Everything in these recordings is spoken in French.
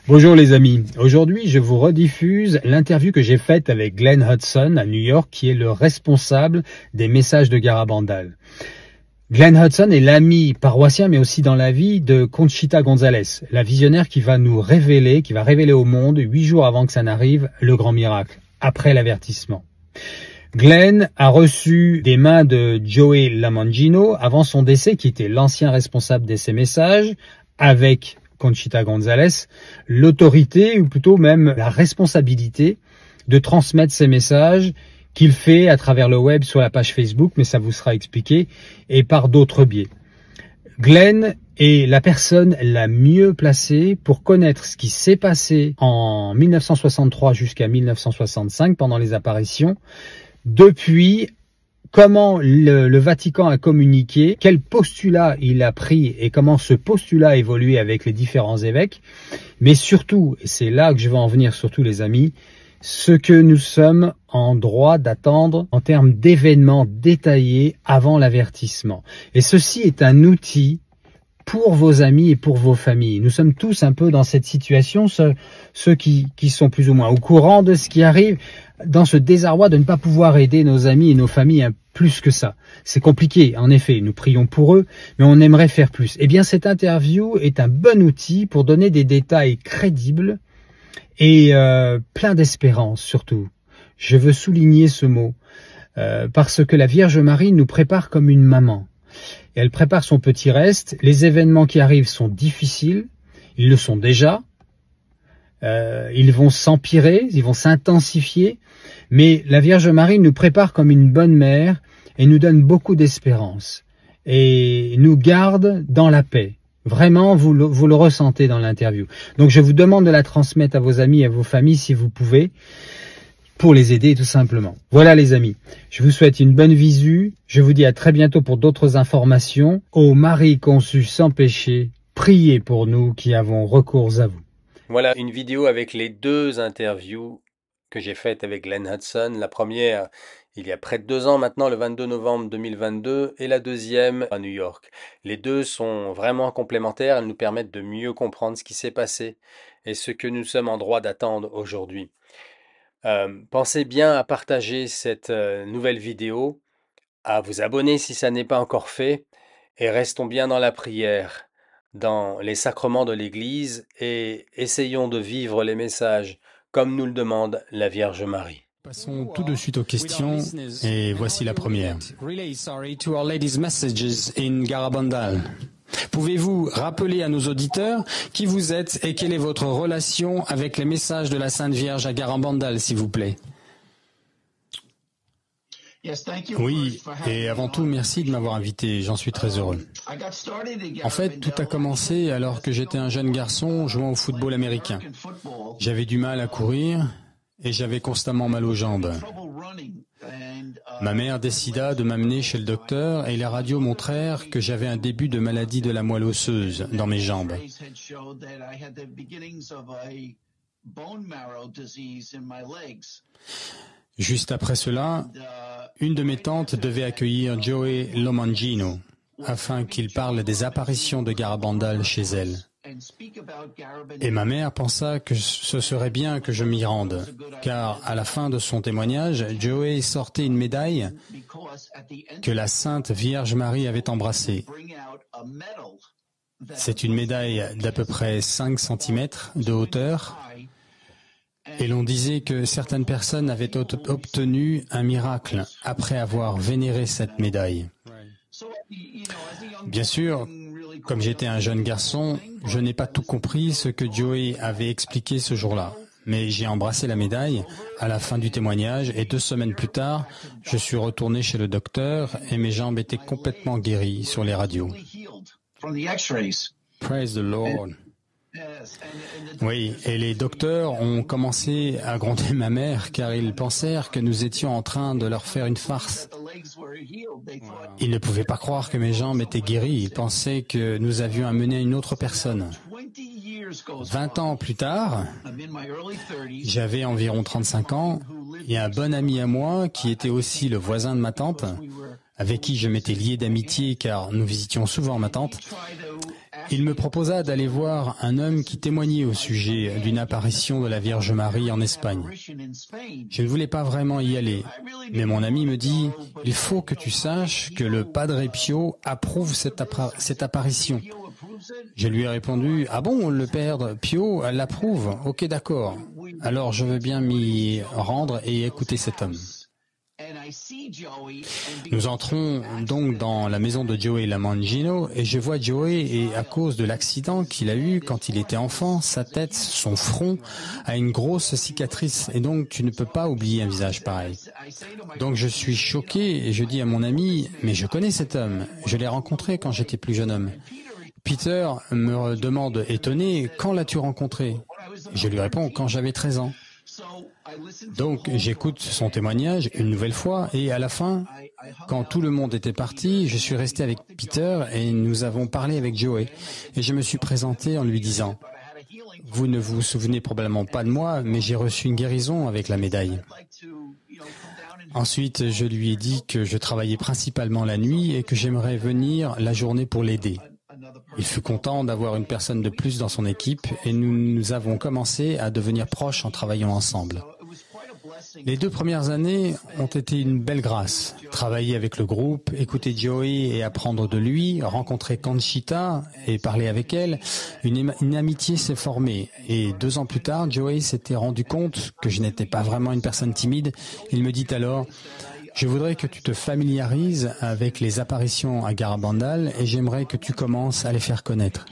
Bonjour les amis, aujourd'hui je vous rediffuse l'interview que j'ai faite avec Glenn Hudson à New York qui est le responsable des messages de Garabandal. Glenn Hudson est l'ami paroissien mais aussi dans la vie de Conchita González, la visionnaire qui va nous révéler, qui va révéler au monde 8 jours avant que ça n'arrive le grand miracle, après l'avertissement. Glenn a reçu des mains de Joey Lamangino avant son décès qui était l'ancien responsable de ces messages avec Conchita González, l'autorité ou plutôt même la responsabilité de transmettre ces messages qu'il fait à travers le web sur la page Facebook, mais ça vous sera expliqué, et par d'autres biais. Glenn est la personne la mieux placée pour connaître ce qui s'est passé en 1963 jusqu'à 1965 pendant les apparitions, depuis comment le Vatican a communiqué, quel postulat il a pris et comment ce postulat a évolué avec les différents évêques, mais surtout, et c'est là que je vais en venir surtout les amis, ce que nous sommes en droit d'attendre en termes d'événements détaillés avant l'avertissement. Et ceci est un outil pour vos amis et pour vos familles. Nous sommes tous un peu dans cette situation, ceux qui sont plus ou moins au courant de ce qui arrive, dans ce désarroi de ne pas pouvoir aider nos amis et nos familles plus que ça. C'est compliqué, en effet, nous prions pour eux, mais on aimerait faire plus. Eh bien, cette interview est un bon outil pour donner des détails crédibles et plein d'espérance surtout. Je veux souligner ce mot, parce que la Vierge Marie nous prépare comme une maman. Et elle prépare son petit reste. Les événements qui arrivent sont difficiles, ils le sont déjà, ils vont s'empirer, ils vont s'intensifier, mais la Vierge Marie nous prépare comme une bonne mère et nous donne beaucoup d'espérance et nous garde dans la paix. Vraiment, vous le ressentez dans l'interview. Donc je vous demande de la transmettre à vos amis et à vos familles si vous pouvez, pour les aider tout simplement. Voilà les amis, je vous souhaite une bonne visu, je vous dis à très bientôt pour d'autres informations. Ô Marie conçue sans péché, priez pour nous qui avons recours à vous. Voilà une vidéo avec les deux interviews que j'ai faites avec Glenn Hudson. La première, il y a près de 2 ans maintenant, le 22 novembre 2022, et la deuxième à New York. Les deux sont vraiment complémentaires, elles nous permettent de mieux comprendre ce qui s'est passé et ce que nous sommes en droit d'attendre aujourd'hui. Pensez bien à partager cette nouvelle vidéo, à vous abonner si ça n'est pas encore fait, et restons bien dans la prière, dans les sacrements de l'Église, et essayons de vivre les messages comme nous le demande la Vierge Marie. Passons tout de suite aux questions, et voici la première. Pouvez-vous rappeler à nos auditeurs qui vous êtes et quelle est votre relation avec les messages de la Sainte Vierge à Garabandal, s'il vous plaît? Oui, et avant tout, merci de m'avoir invité, j'en suis très heureux. En fait, tout a commencé alors que j'étais un jeune garçon jouant au football américain. J'avais du mal à courir et j'avais constamment mal aux jambes. Ma mère décida de m'amener chez le docteur et les radios montrèrent que j'avais un début de maladie de la moelle osseuse dans mes jambes. Juste après cela, une de mes tantes devait accueillir Joey Lamangino afin qu'il parle des apparitions de Garabandal chez elle. Et ma mère pensa que ce serait bien que je m'y rende, car à la fin de son témoignage, Joey sortait une médaille que la Sainte Vierge Marie avait embrassée. C'est une médaille d'à peu près 5 cm de hauteur, et l'on disait que certaines personnes avaient obtenu un miracle après avoir vénéré cette médaille. Bien sûr, comme j'étais un jeune garçon, je n'ai pas tout compris ce que Joey avait expliqué ce jour-là. Mais j'ai embrassé la médaille à la fin du témoignage et 2 semaines plus tard, je suis retourné chez le docteur et mes jambes étaient complètement guéries sur les radios. Praise the Lord. Oui, et les docteurs ont commencé à gronder ma mère car ils pensèrent que nous étions en train de leur faire une farce. Ils ne pouvaient pas croire que mes jambes étaient guéries, ils pensaient que nous avions amené une autre personne. 20 ans plus tard, j'avais environ 35 ans, et un bon ami à moi qui était aussi le voisin de ma tante, avec qui je m'étais lié d'amitié car nous visitions souvent ma tante, Il me proposa d'aller voir un homme qui témoignait au sujet d'une apparition de la Vierge Marie en Espagne. Je ne voulais pas vraiment y aller, mais mon ami me dit « Il faut que tu saches que le Padre Pio approuve cette apparition. » Je lui ai répondu « Ah bon, le Père Pio l'approuve? Ok, d'accord. Alors je veux bien m'y rendre et écouter cet homme. » Nous entrons donc dans la maison de Joey Lamangino et je vois Joey et à cause de l'accident qu'il a eu quand il était enfant, sa tête, son front a une grosse cicatrice et donc tu ne peux pas oublier un visage pareil. Donc je suis choqué et je dis à mon ami, mais je connais cet homme, je l'ai rencontré quand j'étais plus jeune homme. Peter me demande étonné, quand l'as-tu rencontré? Je lui réponds, quand j'avais 13 ans. Donc j'écoute son témoignage une nouvelle fois et à la fin, quand tout le monde était parti, je suis resté avec Peter et nous avons parlé avec Joey et je me suis présenté en lui disant « Vous ne vous souvenez probablement pas de moi, mais j'ai reçu une guérison avec la médaille. » Ensuite, je lui ai dit que je travaillais principalement la nuit et que j'aimerais venir la journée pour l'aider. Il fut content d'avoir une personne de plus dans son équipe et nous avons commencé à devenir proches en travaillant ensemble. Les 2 premières années ont été une belle grâce. Travailler avec le groupe, écouter Joey et apprendre de lui, rencontrer Conchita et parler avec elle, une amitié s'est formée. Et 2 ans plus tard, Joey s'était rendu compte que je n'étais pas vraiment une personne timide. Il me dit alors... Je voudrais que tu te familiarises avec les apparitions à Garabandal et j'aimerais que tu commences à les faire connaître.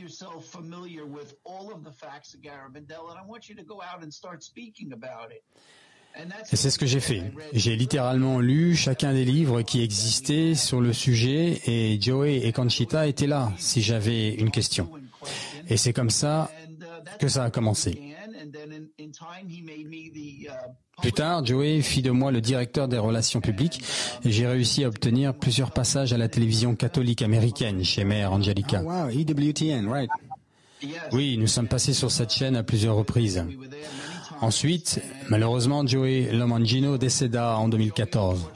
Et c'est ce que j'ai fait. J'ai littéralement lu chacun des livres qui existaient sur le sujet et Joey et Conchita étaient là si j'avais une question. Et c'est comme ça que ça a commencé. Plus tard, Joey fit de moi le directeur des relations publiques et j'ai réussi à obtenir plusieurs passages à la télévision catholique américaine chez Mère Angelica. Oh, wow, EWTN, right. Oui, nous sommes passés sur cette chaîne à plusieurs reprises. Ensuite, malheureusement, Joey Lamangino décéda en 2014.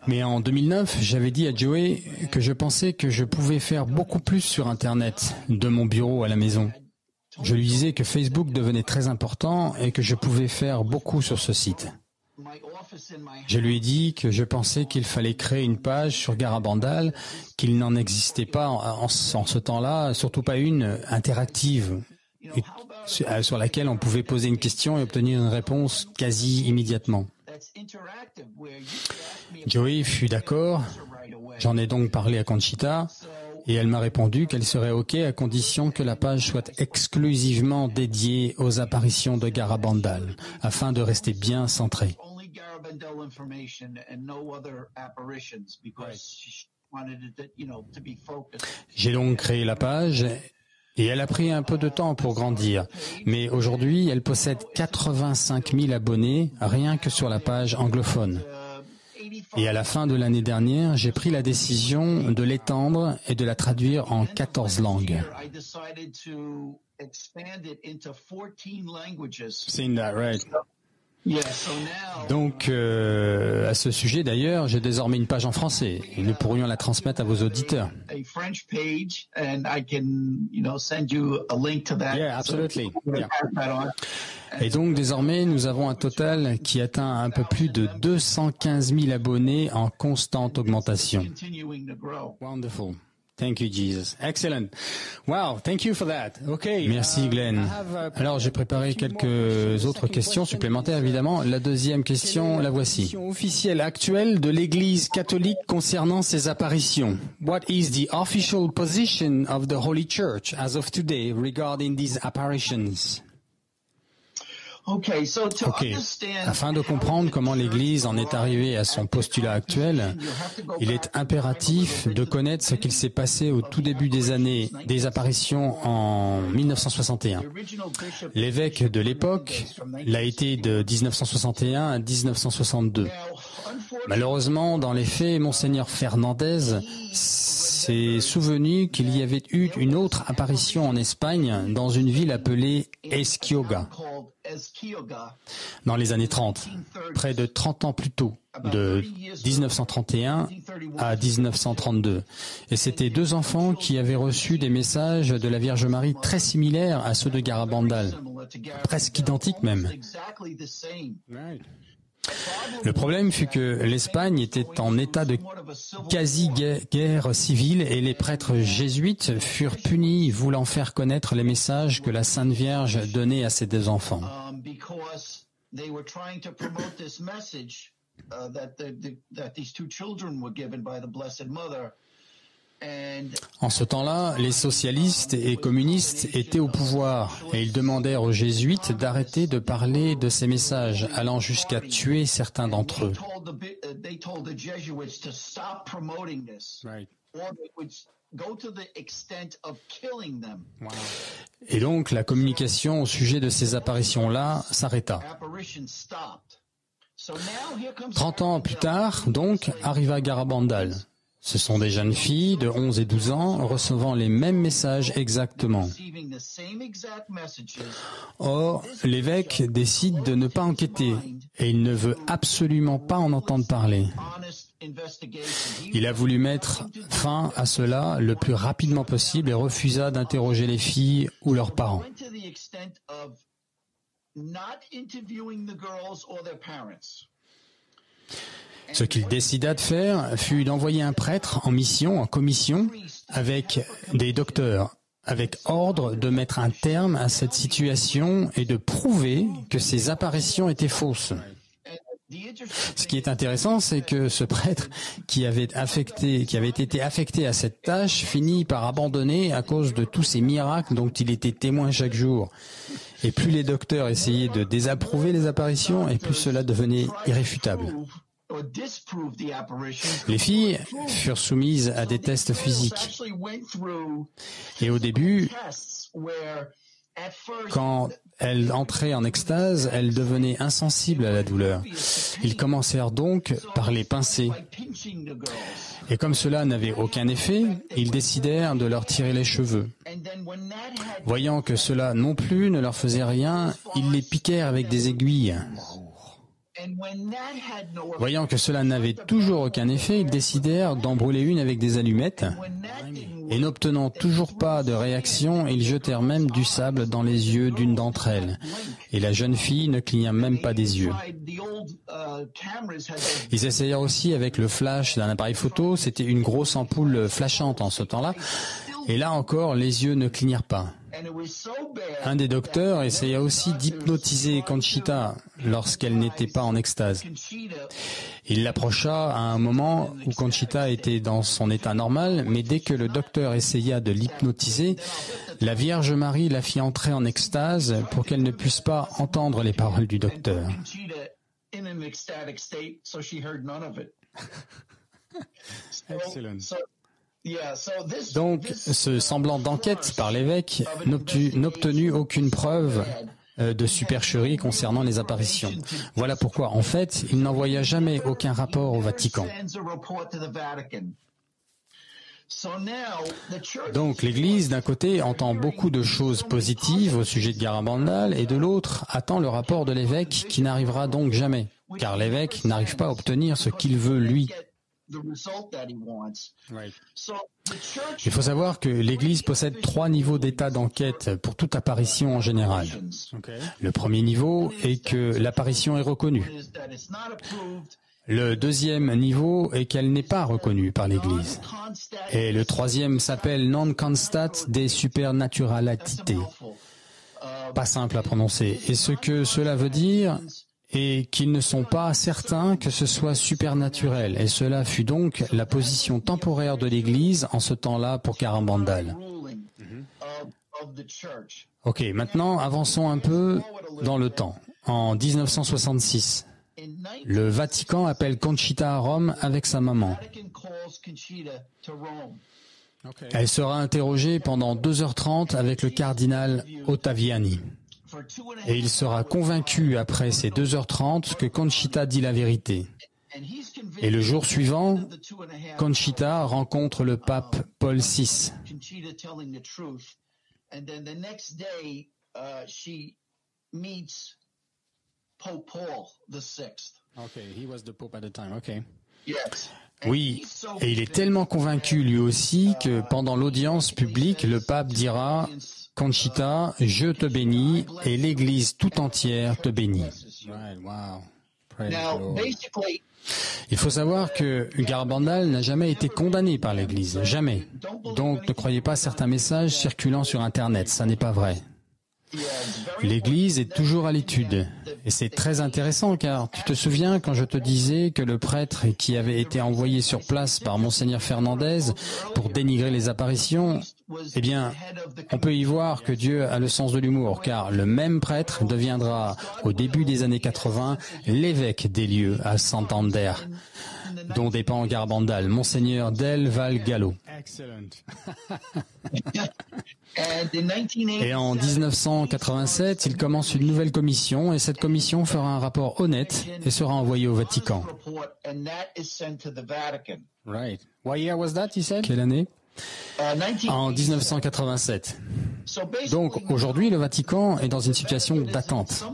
Mais en 2009, j'avais dit à Joey que je pensais que je pouvais faire beaucoup plus sur Internet, de mon bureau à la maison. Je lui disais que Facebook devenait très important et que je pouvais faire beaucoup sur ce site. Je lui ai dit que je pensais qu'il fallait créer une page sur Garabandal, qu'il n'en existait pas en ce temps-là, surtout pas une interactive, sur laquelle on pouvait poser une question et obtenir une réponse quasi immédiatement. Joey fut d'accord, j'en ai donc parlé à Conchita, et elle m'a répondu qu'elle serait OK à condition que la page soit exclusivement dédiée aux apparitions de Garabandal, afin de rester bien centrée. J'ai donc créé la page et elle a pris un peu de temps pour grandir. Mais aujourd'hui, elle possède 85 000 abonnés rien que sur la page anglophone. Et à la fin de l'année dernière, j'ai pris la décision de l'étendre et de la traduire en 14 langues. Seen that, right? Donc, à ce sujet d'ailleurs, j'ai désormais une page en français et nous pourrions la transmettre à vos auditeurs. Yeah, absolutely. Yeah. Et donc, désormais, nous avons un total qui atteint un peu plus de 215 000 abonnés en constante augmentation. Wonderful. Thank you, Jesus. Excellent. Wow, thank you for that. Okay. Merci, Glenn. Alors, j'ai préparé quelques autres questions supplémentaires, évidemment. La deuxième question, la voici. Position officielle actuelle de l'Église catholique concernant ces apparitions. What is the official position of the Holy Church as of today regarding these apparitions? Ok. Afin de comprendre comment l'Église en est arrivée à son postulat actuel, il est impératif de connaître ce qu'il s'est passé au tout début des apparitions en 1961. L'évêque de l'époque l'a été de 1961 à 1962. Malheureusement, dans les faits, Monseigneur Fernandez s'est souvenu qu'il y avait eu une autre apparition en Espagne dans une ville appelée Esquioga. dans les années 30, près de 30 ans plus tôt, de 1931 à 1932. Et c'était deux enfants qui avaient reçu des messages de la Vierge Marie très similaires à ceux de Garabandal, presque identiques même. Le problème fut que l'Espagne était en état de quasi-guerre civile et les prêtres jésuites furent punis voulant faire connaître les messages que la Sainte Vierge donnait à ses deux enfants. En ce temps-là, les socialistes et communistes étaient au pouvoir et ils demandèrent aux jésuites d'arrêter de parler de ces messages, allant jusqu'à tuer certains d'entre eux. Et donc, la communication au sujet de ces apparitions-là s'arrêta. 30 ans plus tard, donc, arriva Garabandal. Ce sont des jeunes filles de 11 et 12 ans recevant les mêmes messages exactement. Or, l'évêque décide de ne pas enquêter et il ne veut absolument pas en entendre parler. Il a voulu mettre fin à cela le plus rapidement possible et refusa d'interroger les filles ou leurs parents. Ce qu'il décida de faire fut d'envoyer un prêtre en commission, avec des docteurs, avec ordre de mettre un terme à cette situation et de prouver que ces apparitions étaient fausses. Ce qui est intéressant, c'est que ce prêtre qui avait été affecté à cette tâche finit par abandonner à cause de tous ces miracles dont il était témoin chaque jour. Et plus les docteurs essayaient de désapprouver les apparitions, et plus cela devenait irréfutable. Les filles furent soumises à des tests physiques. Et au début, quand elles entraient en extase, elles devenaient insensibles à la douleur. Ils commencèrent donc par les pincer. Et comme cela n'avait aucun effet, ils décidèrent de leur tirer les cheveux. Voyant que cela non plus ne leur faisait rien, ils les piquèrent avec des aiguilles. Voyant que cela n'avait toujours aucun effet, ils décidèrent d'en brûler une avec des allumettes, et n'obtenant toujours pas de réaction, ils jetèrent même du sable dans les yeux d'une d'entre elles, et la jeune fille ne cligna même pas des yeux. Ils essayèrent aussi avec le flash d'un appareil photo, c'était une grosse ampoule flashante en ce temps-là, et là encore, les yeux ne clignèrent pas. Un des docteurs essaya aussi d'hypnotiser Conchita lorsqu'elle n'était pas en extase. Il l'approcha à un moment où Conchita était dans son état normal, mais dès que le docteur essaya de l'hypnotiser, la Vierge Marie la fit entrer en extase pour qu'elle ne puisse pas entendre les paroles du docteur. Excellent. Donc, ce semblant d'enquête par l'évêque n'obtenut aucune preuve de supercherie concernant les apparitions. Voilà pourquoi, en fait, il n'envoya jamais aucun rapport au Vatican. Donc, l'Église, d'un côté, entend beaucoup de choses positives au sujet de Garabandal, et de l'autre, attend le rapport de l'évêque qui n'arrivera donc jamais, car l'évêque n'arrive pas à obtenir ce qu'il veut, lui. Il faut savoir que l'Église possède 3 niveaux d'état d'enquête pour toute apparition en général. Le premier niveau est que l'apparition est reconnue. Le deuxième niveau est qu'elle n'est pas reconnue par l'Église. Et le troisième s'appelle non-constat des supernaturalités. Pas simple à prononcer. Et ce que cela veut dire et qu'ils ne sont pas certains que ce soit supernaturel. Et cela fut donc la position temporaire de l'Église en ce temps-là pour Garabandal. Ok, maintenant avançons un peu dans le temps. En 1966, le Vatican appelle Conchita à Rome avec sa maman. Elle sera interrogée pendant 2h30 avec le cardinal Ottaviani. Et il sera convaincu après ces 2h30 que Conchita dit la vérité. Et le jour suivant, Conchita rencontre le pape Paul VI. Okay, he was the Pope at the time. Okay. Oui, et il est tellement convaincu lui aussi que pendant l'audience publique, le pape dira « Conchita, je te bénis et l'Église tout entière te bénit. » Right, wow. Praise the Lord. Il faut savoir que Garabandal n'a jamais été condamné par l'Église, jamais. Donc ne croyez pas certains messages circulant sur Internet, ça n'est pas vrai. L'Église est toujours à l'étude. Et c'est très intéressant car tu te souviens quand je te disais que le prêtre qui avait été envoyé sur place par Monseigneur Fernandez pour dénigrer les apparitions, eh bien, on peut y voir que Dieu a le sens de l'humour car le même prêtre deviendra au début des années 80 l'évêque des lieux à Santander, dont dépend Garabandal, Monseigneur Del Val Gallo. Et en 1987, il commence une nouvelle commission et cette commission fera un rapport honnête et sera envoyée au Vatican. Right. What year was that, he said? Quelle année? En 1987. Donc aujourd'hui, le Vatican est dans une situation d'attente.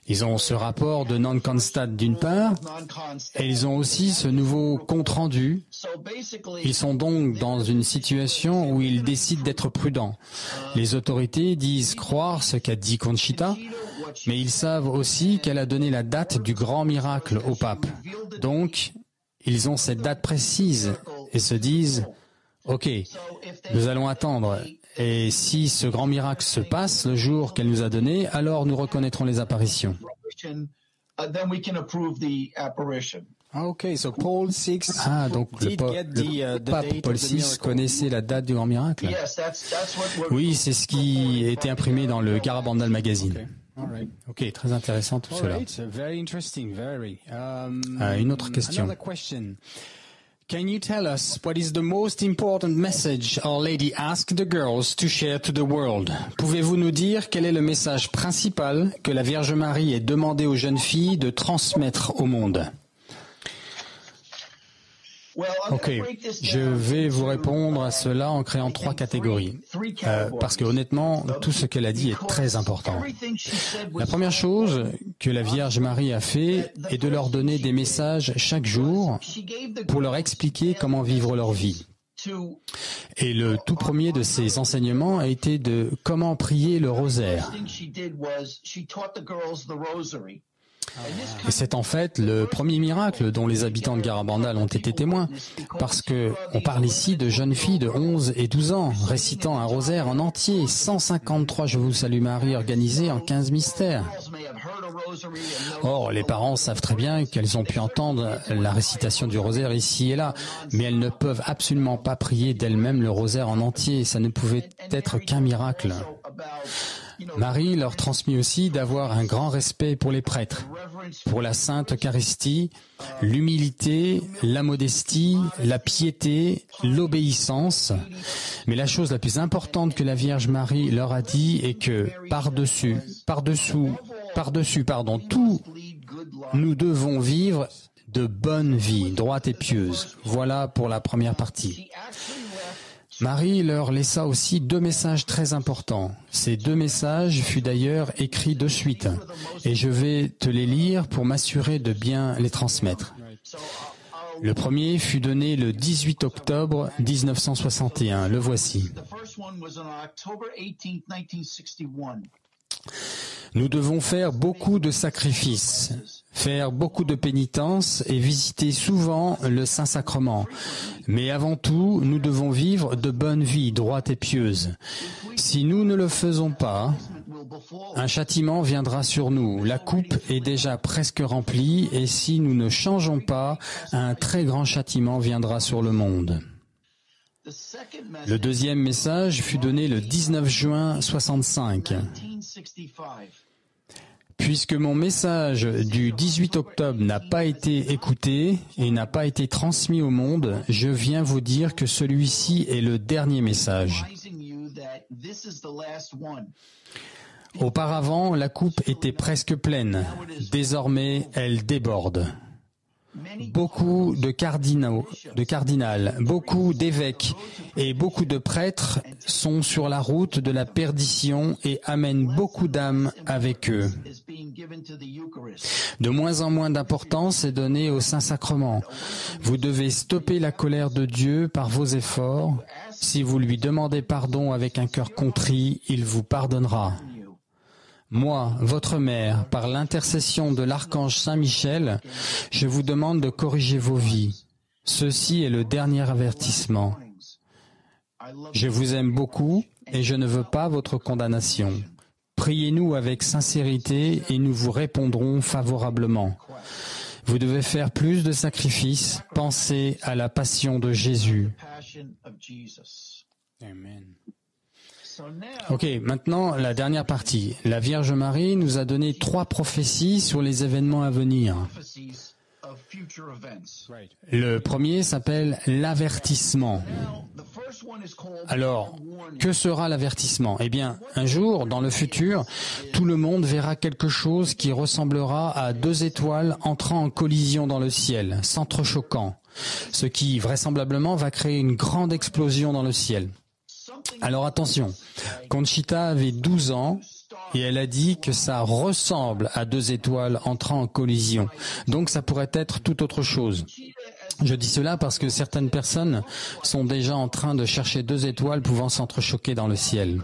Ils ont ce rapport de non-constat d'une part, et ils ont aussi ce nouveau compte-rendu. Ils sont donc dans une situation où ils décident d'être prudents. Les autorités disent croire ce qu'a dit Conchita, mais ils savent aussi qu'elle a donné la date du grand miracle au pape. Donc, ils ont cette date précise et se disent « Ok, nous allons attendre. Et si ce grand miracle se passe le jour qu'elle nous a donné, alors nous reconnaîtrons les apparitions. » Okay, so Paul VI donc le pape Paul VI connaissait la date du grand miracle. Oui, c'est ce qui était imprimé dans le Garabandal Magazine. Ok, très intéressant tout cela. Une autre question. Can you tell us what is the most important message Our Lady asked the girls to share to the world? Pouvez-vous nous dire quel est le message principal que la Vierge Marie ait demandé aux jeunes filles de transmettre au monde? Ok, je vais vous répondre à cela en créant 3 catégories, parce que honnêtement, tout ce qu'elle a dit est très important. La première chose que la Vierge Marie a fait est de leur donner des messages chaque jour pour leur expliquer comment vivre leur vie. Et le tout premier de ces enseignements a été de comment prier le rosaire. Et c'est en fait le premier miracle dont les habitants de Garabandal ont été témoins, parce que on parle ici de jeunes filles de 11 et 12 ans récitant un rosaire en entier, 153 Je vous salue Marie organisés en 15 mystères. Or, les parents savent très bien qu'elles ont pu entendre la récitation du rosaire ici et là, mais elles ne peuvent absolument pas prier d'elles-mêmes le rosaire en entier, ça ne pouvait être qu'un miracle. Marie leur transmit aussi d'avoir un grand respect pour les prêtres, pour la Sainte Eucharistie, l'humilité, la modestie, la piété, l'obéissance. Mais la chose la plus importante que la Vierge Marie leur a dit est que par-dessus tout, nous devons vivre de bonnes vies, droites et pieuses. Voilà pour la première partie. Marie leur laissa aussi 2 messages très importants. Ces 2 messages furent d'ailleurs écrits de suite, et je vais te les lire pour m'assurer de bien les transmettre. Le premier fut donné le 18 octobre 1961. Le voici. Nous devons faire beaucoup de sacrifices, faire beaucoup de pénitences et visiter souvent le Saint-Sacrement. Mais avant tout, nous devons vivre de bonnes vies, droites et pieuses. Si nous ne le faisons pas, un châtiment viendra sur nous. La coupe est déjà presque remplie et si nous ne changeons pas, un très grand châtiment viendra sur le monde. Le deuxième message fut donné le 19 juin 65. Puisque mon message du 18 octobre n'a pas été écouté et n'a pas été transmis au monde, je viens vous dire que celui-ci est le dernier message. Auparavant, la coupe était presque pleine. Désormais, elle déborde. Beaucoup de cardinals, beaucoup d'évêques et beaucoup de prêtres sont sur la route de la perdition et amènent beaucoup d'âmes avec eux. De moins en moins d'importance est donnée au Saint-Sacrement. Vous devez stopper la colère de Dieu par vos efforts. Si vous lui demandez pardon avec un cœur contrit, il vous pardonnera. Moi, votre mère, par l'intercession de l'archange Saint-Michel, je vous demande de corriger vos vies. Ceci est le dernier avertissement. Je vous aime beaucoup et je ne veux pas votre condamnation. Priez-nous avec sincérité et nous vous répondrons favorablement. Vous devez faire plus de sacrifices. Pensez à la passion de Jésus. Amen. Ok, maintenant la dernière partie. La Vierge Marie nous a donné 3 prophéties sur les événements à venir. Le premier s'appelle l'avertissement. Alors, que sera l'avertissement? Eh bien, un jour, dans le futur, tout le monde verra quelque chose qui ressemblera à 2 étoiles entrant en collision dans le ciel, s'entrechoquant, ce qui vraisemblablement va créer une grande explosion dans le ciel. Alors attention, Conchita avait 12 ans et elle a dit que ça ressemble à 2 étoiles entrant en collision. Donc ça pourrait être tout autre chose. Je dis cela parce que certaines personnes sont déjà en train de chercher 2 étoiles pouvant s'entrechoquer dans le ciel.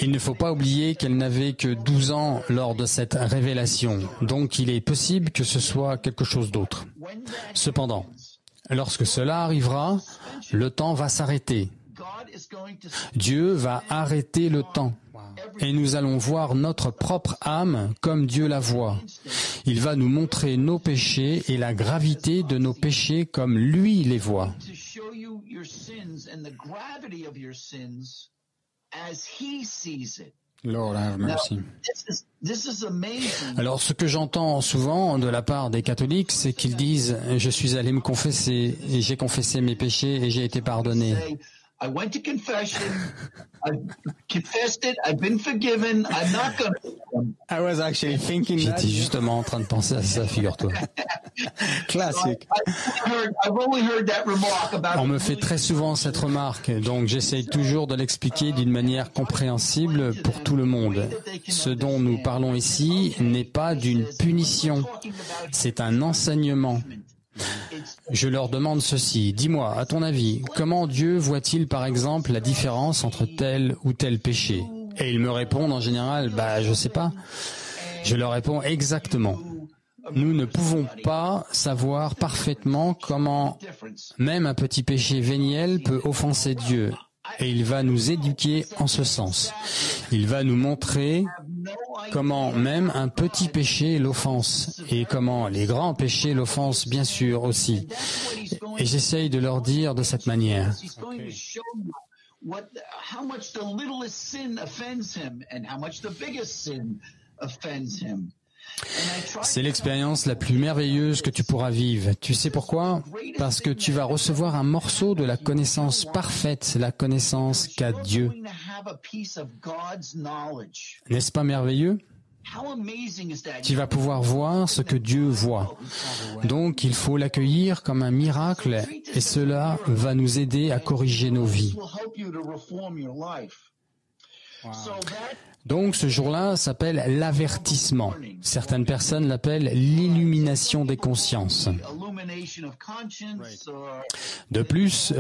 Il ne faut pas oublier qu'elle n'avait que 12 ans lors de cette révélation, donc il est possible que ce soit quelque chose d'autre. Cependant, lorsque cela arrivera, le temps va s'arrêter. Dieu va arrêter le temps. Et nous allons voir notre propre âme comme Dieu la voit. Il va nous montrer nos péchés et la gravité de nos péchés comme lui les voit. Lord have mercy. Alors, ce que j'entends souvent de la part des catholiques, c'est qu'ils disent « Je suis allé me confesser, et j'ai confessé mes péchés et j'ai été pardonné. » I went to confession. I confessed it. I've been forgiven. I'm not going to. I was actually thinking that. J'étais justement en train de penser à ça, figure-toi. Classique. On me fait très souvent cette remarque, donc j'essaye toujours de l'expliquer d'une manière compréhensible pour tout le monde. Ce dont nous parlons ici n'est pas d'une punition, c'est un enseignement. Je leur demande ceci, dis-moi, à ton avis, comment Dieu voit-il par exemple la différence entre tel ou tel péché? Et ils me répondent en général, je sais pas. Je leur réponds exactement. Nous ne pouvons pas savoir parfaitement comment même un petit péché véniel peut offenser Dieu. Et il va nous éduquer en ce sens. Il va nous montrer comment même un petit péché l'offense et comment les grands péchés l'offensent bien sûr aussi. Et j'essaye de leur dire de cette manière. C'est l'expérience la plus merveilleuse que tu pourras vivre. Tu sais pourquoi? Parce que tu vas recevoir un morceau de la connaissance parfaite, la connaissance qu'a Dieu. N'est-ce pas merveilleux? Tu vas pouvoir voir ce que Dieu voit. Donc, il faut l'accueillir comme un miracle et cela va nous aider à corriger nos vies. Donc ce jour-là s'appelle l'avertissement. Certaines personnes l'appellent l'illumination des consciences. De plus,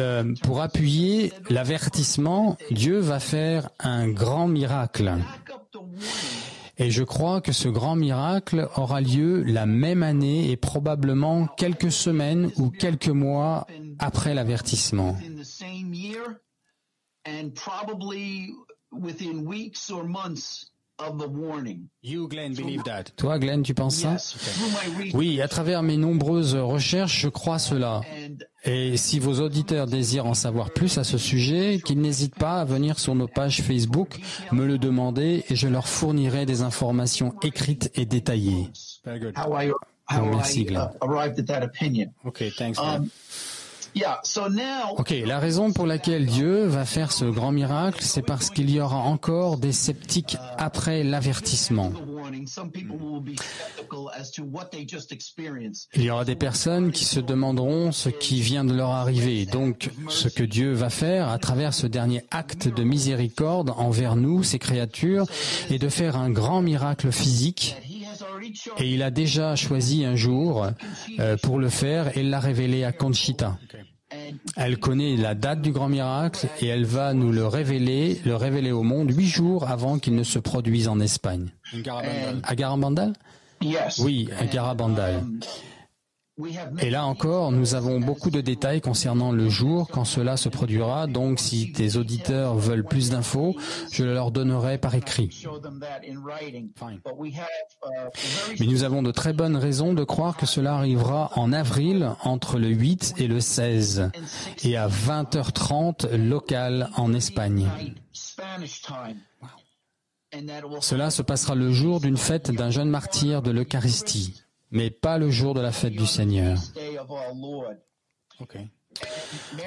pour appuyer l'avertissement, Dieu va faire un grand miracle. Et je crois que ce grand miracle aura lieu la même année et probablement quelques semaines ou quelques mois après l'avertissement. Within weeks or months of the warning. You, Glenn, believe that. Toi, Glenn, tu penses ça? Oui, à travers mes nombreuses recherches, je crois cela. Et si vos auditeurs désirent en savoir plus à ce sujet, qu'ils n'hésitent pas à venir sur nos pages Facebook, me le demander et je leur fournirai des informations écrites et détaillées. Merci, Glenn. Okay, thanks, Glenn. Ok, la raison pour laquelle Dieu va faire ce grand miracle, c'est parce qu'il y aura encore des sceptiques après l'avertissement. Il y aura des personnes qui se demanderont ce qui vient de leur arriver, donc ce que Dieu va faire à travers ce dernier acte de miséricorde envers nous, ces créatures, est de faire un grand miracle physique. Et il a déjà choisi un jour pour le faire et l'a révélé à Conchita. Elle connaît la date du grand miracle et elle va nous le révéler au monde 8 jours avant qu'il ne se produise en Espagne. À Garabandal? Oui, à Garabandal. Et là encore, nous avons beaucoup de détails concernant le jour quand cela se produira, donc si tes auditeurs veulent plus d'infos, je leur donnerai par écrit. Mais nous avons de très bonnes raisons de croire que cela arrivera en avril, entre le 8 et le 16, et à 20h30 local en Espagne. Cela se passera le jour d'une fête d'un jeune martyr de l'Eucharistie, mais pas le jour de la fête du Seigneur.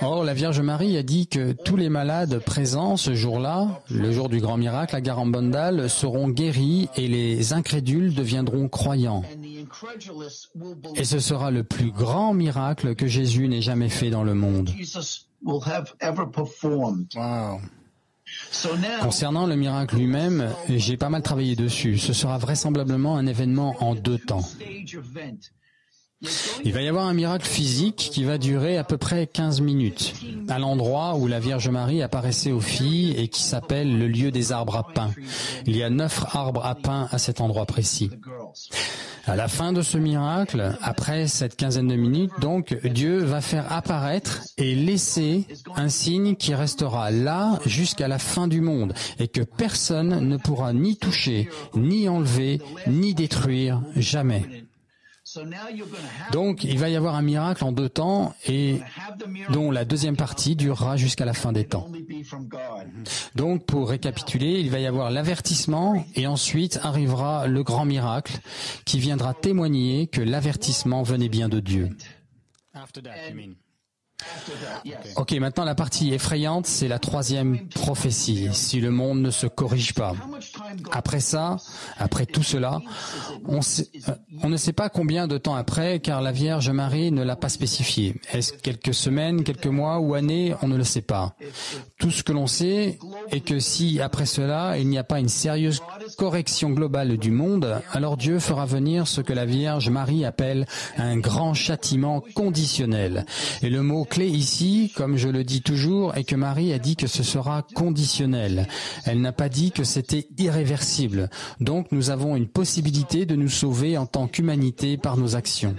Or, la Vierge Marie a dit que tous les malades présents ce jour-là, le jour du grand miracle à Garabandal, seront guéris et les incrédules deviendront croyants. Et ce sera le plus grand miracle que Jésus n'ait jamais fait dans le monde. Wow. Concernant le miracle lui-même, j'ai pas mal travaillé dessus. Ce sera vraisemblablement un événement en 2 temps. Il va y avoir un miracle physique qui va durer à peu près 15 minutes, à l'endroit où la Vierge Marie apparaissait aux filles et qui s'appelle le lieu des arbres à pain. Il y a 9 arbres à pain à cet endroit précis. À la fin de ce miracle, après cette quinzaine de minutes, donc, Dieu va faire apparaître et laisser un signe qui restera là jusqu'à la fin du monde et que personne ne pourra ni toucher, ni enlever, ni détruire, jamais. Donc, il va y avoir un miracle en 2 temps et dont la deuxième partie durera jusqu'à la fin des temps. Donc, pour récapituler, il va y avoir l'avertissement et ensuite arrivera le grand miracle qui viendra témoigner que l'avertissement venait bien de Dieu. Ok, maintenant la partie effrayante, c'est la 3e prophétie, si le monde ne se corrige pas. Après ça, après tout cela, on ne sait pas combien de temps après, car la Vierge Marie ne l'a pas spécifié. Est-ce quelques semaines, quelques mois ou années? On ne le sait pas. Tout ce que l'on sait est que si, après cela, il n'y a pas une sérieuse correction globale du monde, alors Dieu fera venir ce que la Vierge Marie appelle un grand châtiment conditionnel. Et le mot clé ici, comme je le dis toujours, est que Marie a dit que ce sera conditionnel. Elle n'a pas dit que c'était irréversible. Donc nous avons une possibilité de nous sauver en tant qu'humanité par nos actions.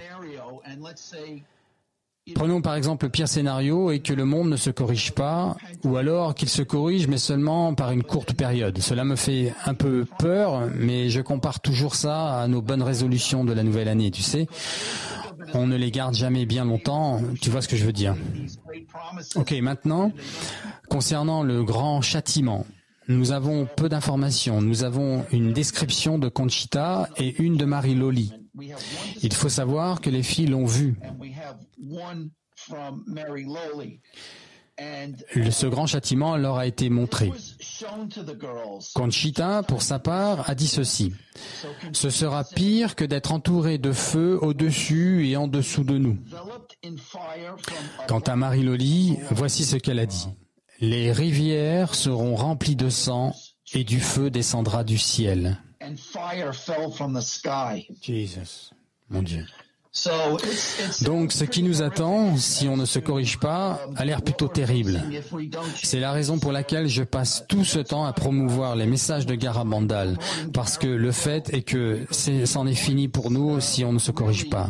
Prenons par exemple le pire scénario et que le monde ne se corrige pas, ou alors qu'il se corrige mais seulement par une courte période. Cela me fait un peu peur, mais je compare toujours ça à nos bonnes résolutions de la nouvelle année, tu sais. On ne les garde jamais bien longtemps, tu vois ce que je veux dire. Ok, maintenant, concernant le grand châtiment, nous avons peu d'informations. Nous avons une description de Conchita et une de Marie Loli. Il faut savoir que les filles l'ont vu. Ce grand châtiment leur a été montré. Conchita, pour sa part, a dit ceci. Ce sera pire que d'être entouré de feu au-dessus et en dessous de nous. Quant à Marie Loli, voici ce qu'elle a dit. Les rivières seront remplies de sang et du feu descendra du ciel. Jesus, mon Dieu. Donc, ce qui nous attend, si on ne se corrige pas, a l'air plutôt terrible. C'est la raison pour laquelle je passe tout ce temps à promouvoir les messages de Garabandal, parce que le fait est que c'en est fini pour nous si on ne se corrige pas.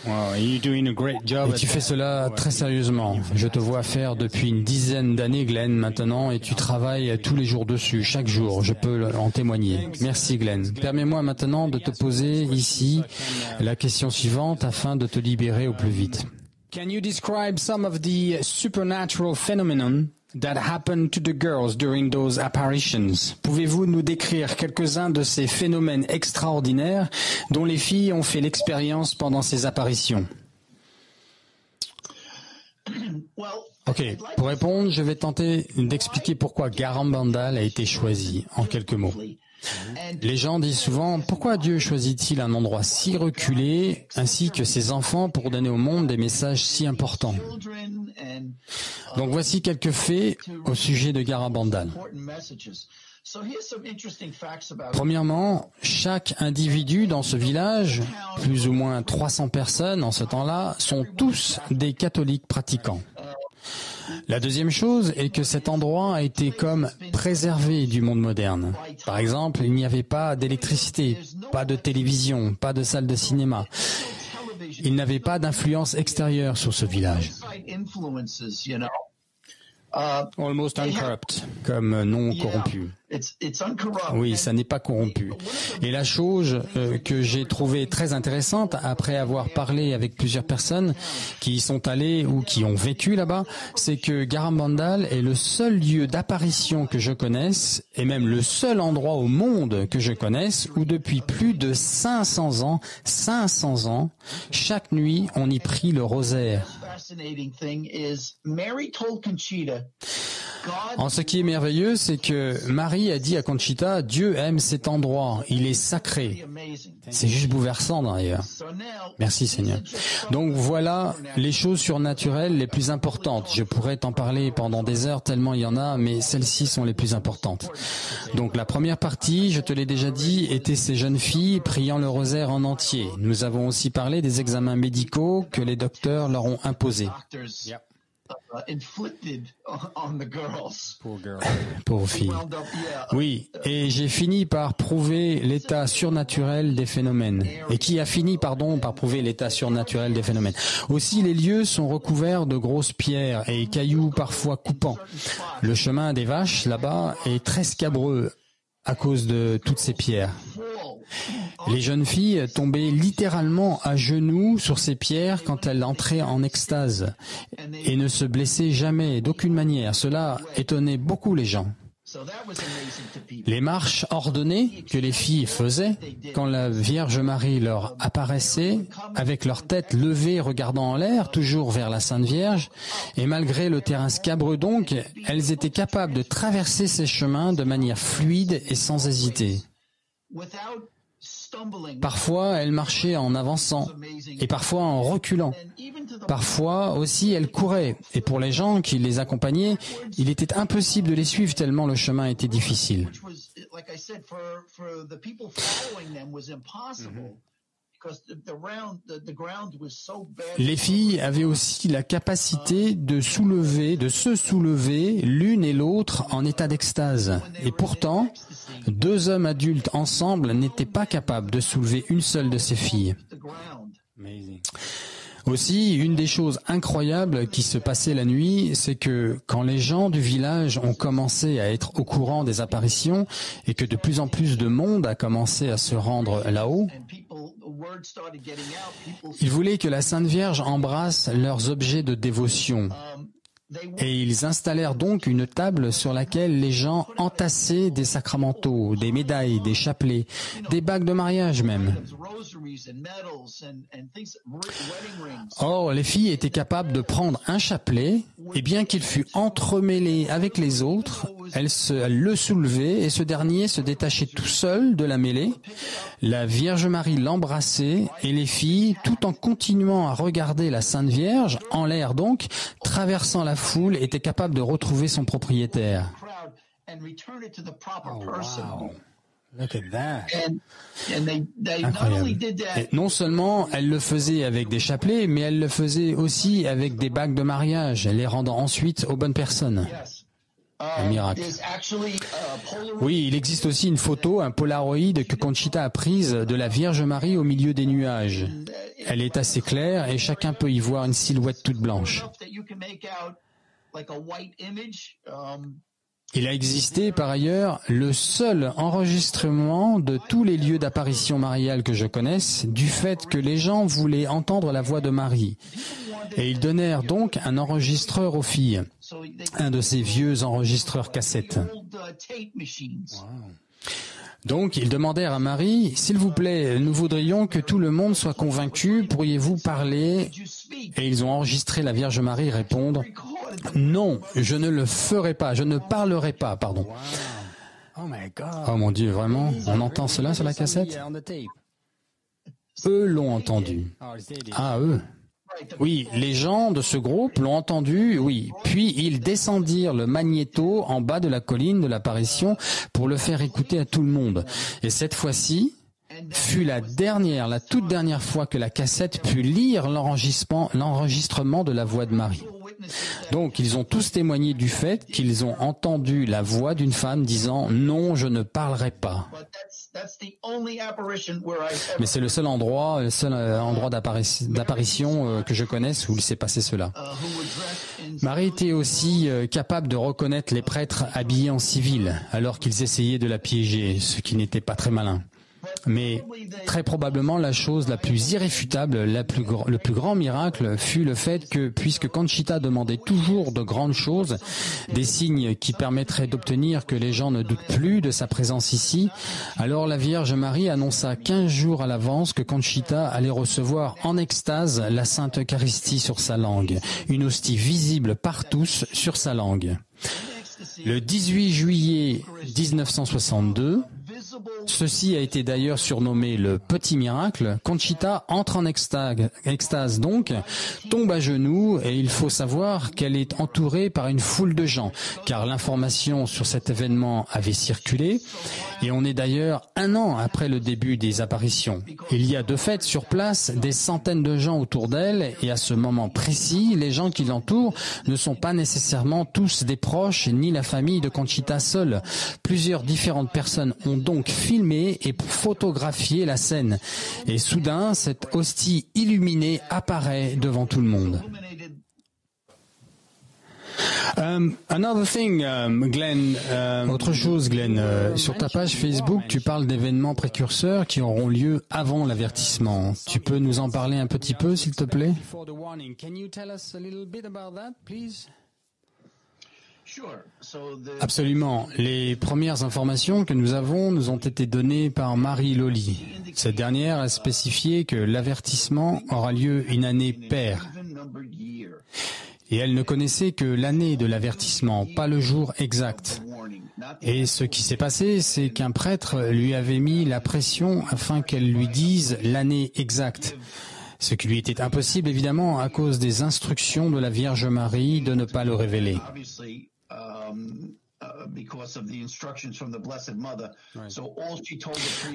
Wow, you're doing a great job. Et tu fais cela très sérieusement. Je te vois faire depuis une dizaine d'années, Glenn, maintenant, et tu travailles tous les jours dessus, chaque jour. Je peux en témoigner. Merci, Glenn. Permets-moi maintenant de te poser ici la question suivante afin de te libérer au plus vite. Can you describe some of the supernatural phenomenon that happened to the girls during those apparitions? Pouvez-vous nous décrire quelques-uns de ces phénomènes extraordinaires dont les filles ont fait l'expérience pendant ces apparitions? Ok, pour répondre, je vais tenter d'expliquer pourquoi Garabandal a été choisi, en quelques mots. Les gens disent souvent, pourquoi Dieu choisit-il un endroit si reculé, ainsi que ses enfants, pour donner au monde des messages si importants? Donc voici quelques faits au sujet de Garabandal. Premièrement, chaque individu dans ce village, plus ou moins 300 personnes en ce temps-là, sont tous des catholiques pratiquants. La deuxième chose est que cet endroit a été comme préservé du monde moderne. Par exemple, il n'y avait pas d'électricité, pas de télévision, pas de salle de cinéma. Il n'avait pas d'influence extérieure sur ce village. Almost uncorrupt, comme non corrompu. Oui, ça n'est pas corrompu. Et la chose que j'ai trouvée très intéressante, après avoir parlé avec plusieurs personnes qui y sont allées ou qui ont vécu là-bas, c'est que Garabandal est le seul lieu d'apparition que je connaisse, et même le seul endroit au monde que je connaisse, où depuis plus de 500 ans, chaque nuit, on y prie le rosaire. En ce qui est merveilleux, c'est que Marie a dit à Conchita, Dieu aime cet endroit, il est sacré. C'est juste bouleversant d'ailleurs. Merci Seigneur. Donc voilà les choses surnaturelles les plus importantes. Je pourrais t'en parler pendant des heures tellement il y en a, mais celles-ci sont les plus importantes. Donc la première partie, je te l'ai déjà dit, était ces jeunes filles priant le rosaire en entier. Nous avons aussi parlé des examens médicaux que les docteurs leur ont imposés. Pauvres filles. Oui, et j'ai fini par prouver l'état surnaturel des phénomènes. Et qui a fini, par prouver l'état surnaturel des phénomènes. Aussi, les lieux sont recouverts de grosses pierres et cailloux parfois coupants. Le chemin des vaches, là-bas, est très scabreux à cause de toutes ces pierres. Les jeunes filles tombaient littéralement à genoux sur ces pierres quand elles entraient en extase et ne se blessaient jamais d'aucune manière. Cela étonnait beaucoup les gens. Les marches ordonnées que les filles faisaient quand la Vierge Marie leur apparaissait avec leur tête levée regardant en l'air, toujours vers la Sainte Vierge, et malgré le terrain scabreux donc, elles étaient capables de traverser ces chemins de manière fluide et sans hésiter. Parfois, elles marchaient en avançant et parfois en reculant. Parfois aussi, elles couraient. Et pour les gens qui les accompagnaient, il était impossible de les suivre tellement le chemin était difficile. Les filles avaient aussi la capacité de se soulever l'une et l'autre en état d'extase. Et pourtant, 2 hommes adultes ensemble n'étaient pas capables de soulever une seule de ces filles. Aussi, une des choses incroyables qui se passait la nuit, c'est que quand les gens du village ont commencé à être au courant des apparitions et que de plus en plus de monde a commencé à se rendre là-haut, ils voulaient que la Sainte Vierge embrasse leurs objets de dévotion. Et ils installèrent donc une table sur laquelle les gens entassaient des sacramentaux, des médailles, des chapelets, des bagues de mariage même. Or, les filles étaient capables de prendre un chapelet, et bien qu'il fût entremêlé avec les autres, elles le soulevaient et ce dernier se détachait tout seul de la mêlée. La Vierge Marie l'embrassait et les filles, tout en continuant à regarder la Sainte Vierge, en l'air donc, traversant la foule, étaient capables de retrouver son propriétaire. Oh, wow. Look at that. Incroyable. Et non seulement elle le faisait avec des chapelets, mais elle le faisait aussi avec des bagues de mariage, les rendant ensuite aux bonnes personnes. Un miracle. Oui, il existe aussi une photo, un Polaroid que Conchita a prise de la Vierge Marie au milieu des nuages. Elle est assez claire et chacun peut y voir une silhouette toute blanche. Il a existé par ailleurs le seul enregistrement de tous les lieux d'apparition mariale que je connaisse, du fait que les gens voulaient entendre la voix de Marie. Et ils donnèrent donc un enregistreur aux filles, un de ces vieux enregistreurs cassettes. Wow. Donc, ils demandèrent à Marie, « S'il vous plaît, nous voudrions que tout le monde soit convaincu, pourriez-vous parler ?» Et ils ont enregistré la Vierge Marie répondre, Non, je ne le ferai pas, je ne parlerai pas, pardon. Oh mon Dieu, vraiment? On entend cela sur la cassette? Eux l'ont entendu. Ah, eux. Oui, les gens de ce groupe l'ont entendu, oui. Puis ils descendirent le magnéto en bas de la colline de l'apparition pour le faire écouter à tout le monde. Et cette fois-ci fut la toute dernière fois que la cassette put lire l'enregistrement de la voix de Marie. Donc, ils ont tous témoigné du fait qu'ils ont entendu la voix d'une femme disant « Non, je ne parlerai pas ». Mais c'est le seul endroit d'apparition que je connaisse où il s'est passé cela. Marie était aussi capable de reconnaître les prêtres habillés en civil, alors qu'ils essayaient de la piéger, ce qui n'était pas très malin. Mais très probablement la chose la plus irréfutable, le plus grand miracle fut le fait que, puisque Conchita demandait toujours de grandes choses, des signes qui permettraient d'obtenir que les gens ne doutent plus de sa présence ici, alors la Vierge Marie annonça 15 jours à l'avance que Conchita allait recevoir en extase la Sainte Eucharistie sur sa langue, une hostie visible par tous sur sa langue. Le 18 juillet 1962, ceci a été d'ailleurs surnommé le petit miracle, Conchita entre en extase donc, tombe à genoux et il faut savoir qu'elle est entourée par une foule de gens, car l'information sur cet événement avait circulé et on est d'ailleurs 1 an après le début des apparitions. Il y a de fait sur place des centaines de gens autour d'elle et à ce moment précis, les gens qui l'entourent ne sont pas nécessairement tous des proches ni la famille de Conchita seule. Plusieurs différentes personnes ont donc filmé et photographié la scène. Et soudain, cette hostie illuminée apparaît devant tout le monde. Another thing, Glenn. Autre chose, Glenn. Sur ta page Facebook, tu parles d'événements précurseurs qui auront lieu avant l'avertissement. Tu peux nous en parler un petit peu, s'il te plaît? Absolument. Les premières informations que nous avons nous ont été données par Marie Loli. Cette dernière a spécifié que l'avertissement aura lieu une année paire. Et elle ne connaissait que l'année de l'avertissement, pas le jour exact. Et ce qui s'est passé, c'est qu'un prêtre lui avait mis la pression afin qu'elle lui dise l'année exacte. Ce qui lui était impossible, évidemment, à cause des instructions de la Vierge Marie de ne pas le révéler.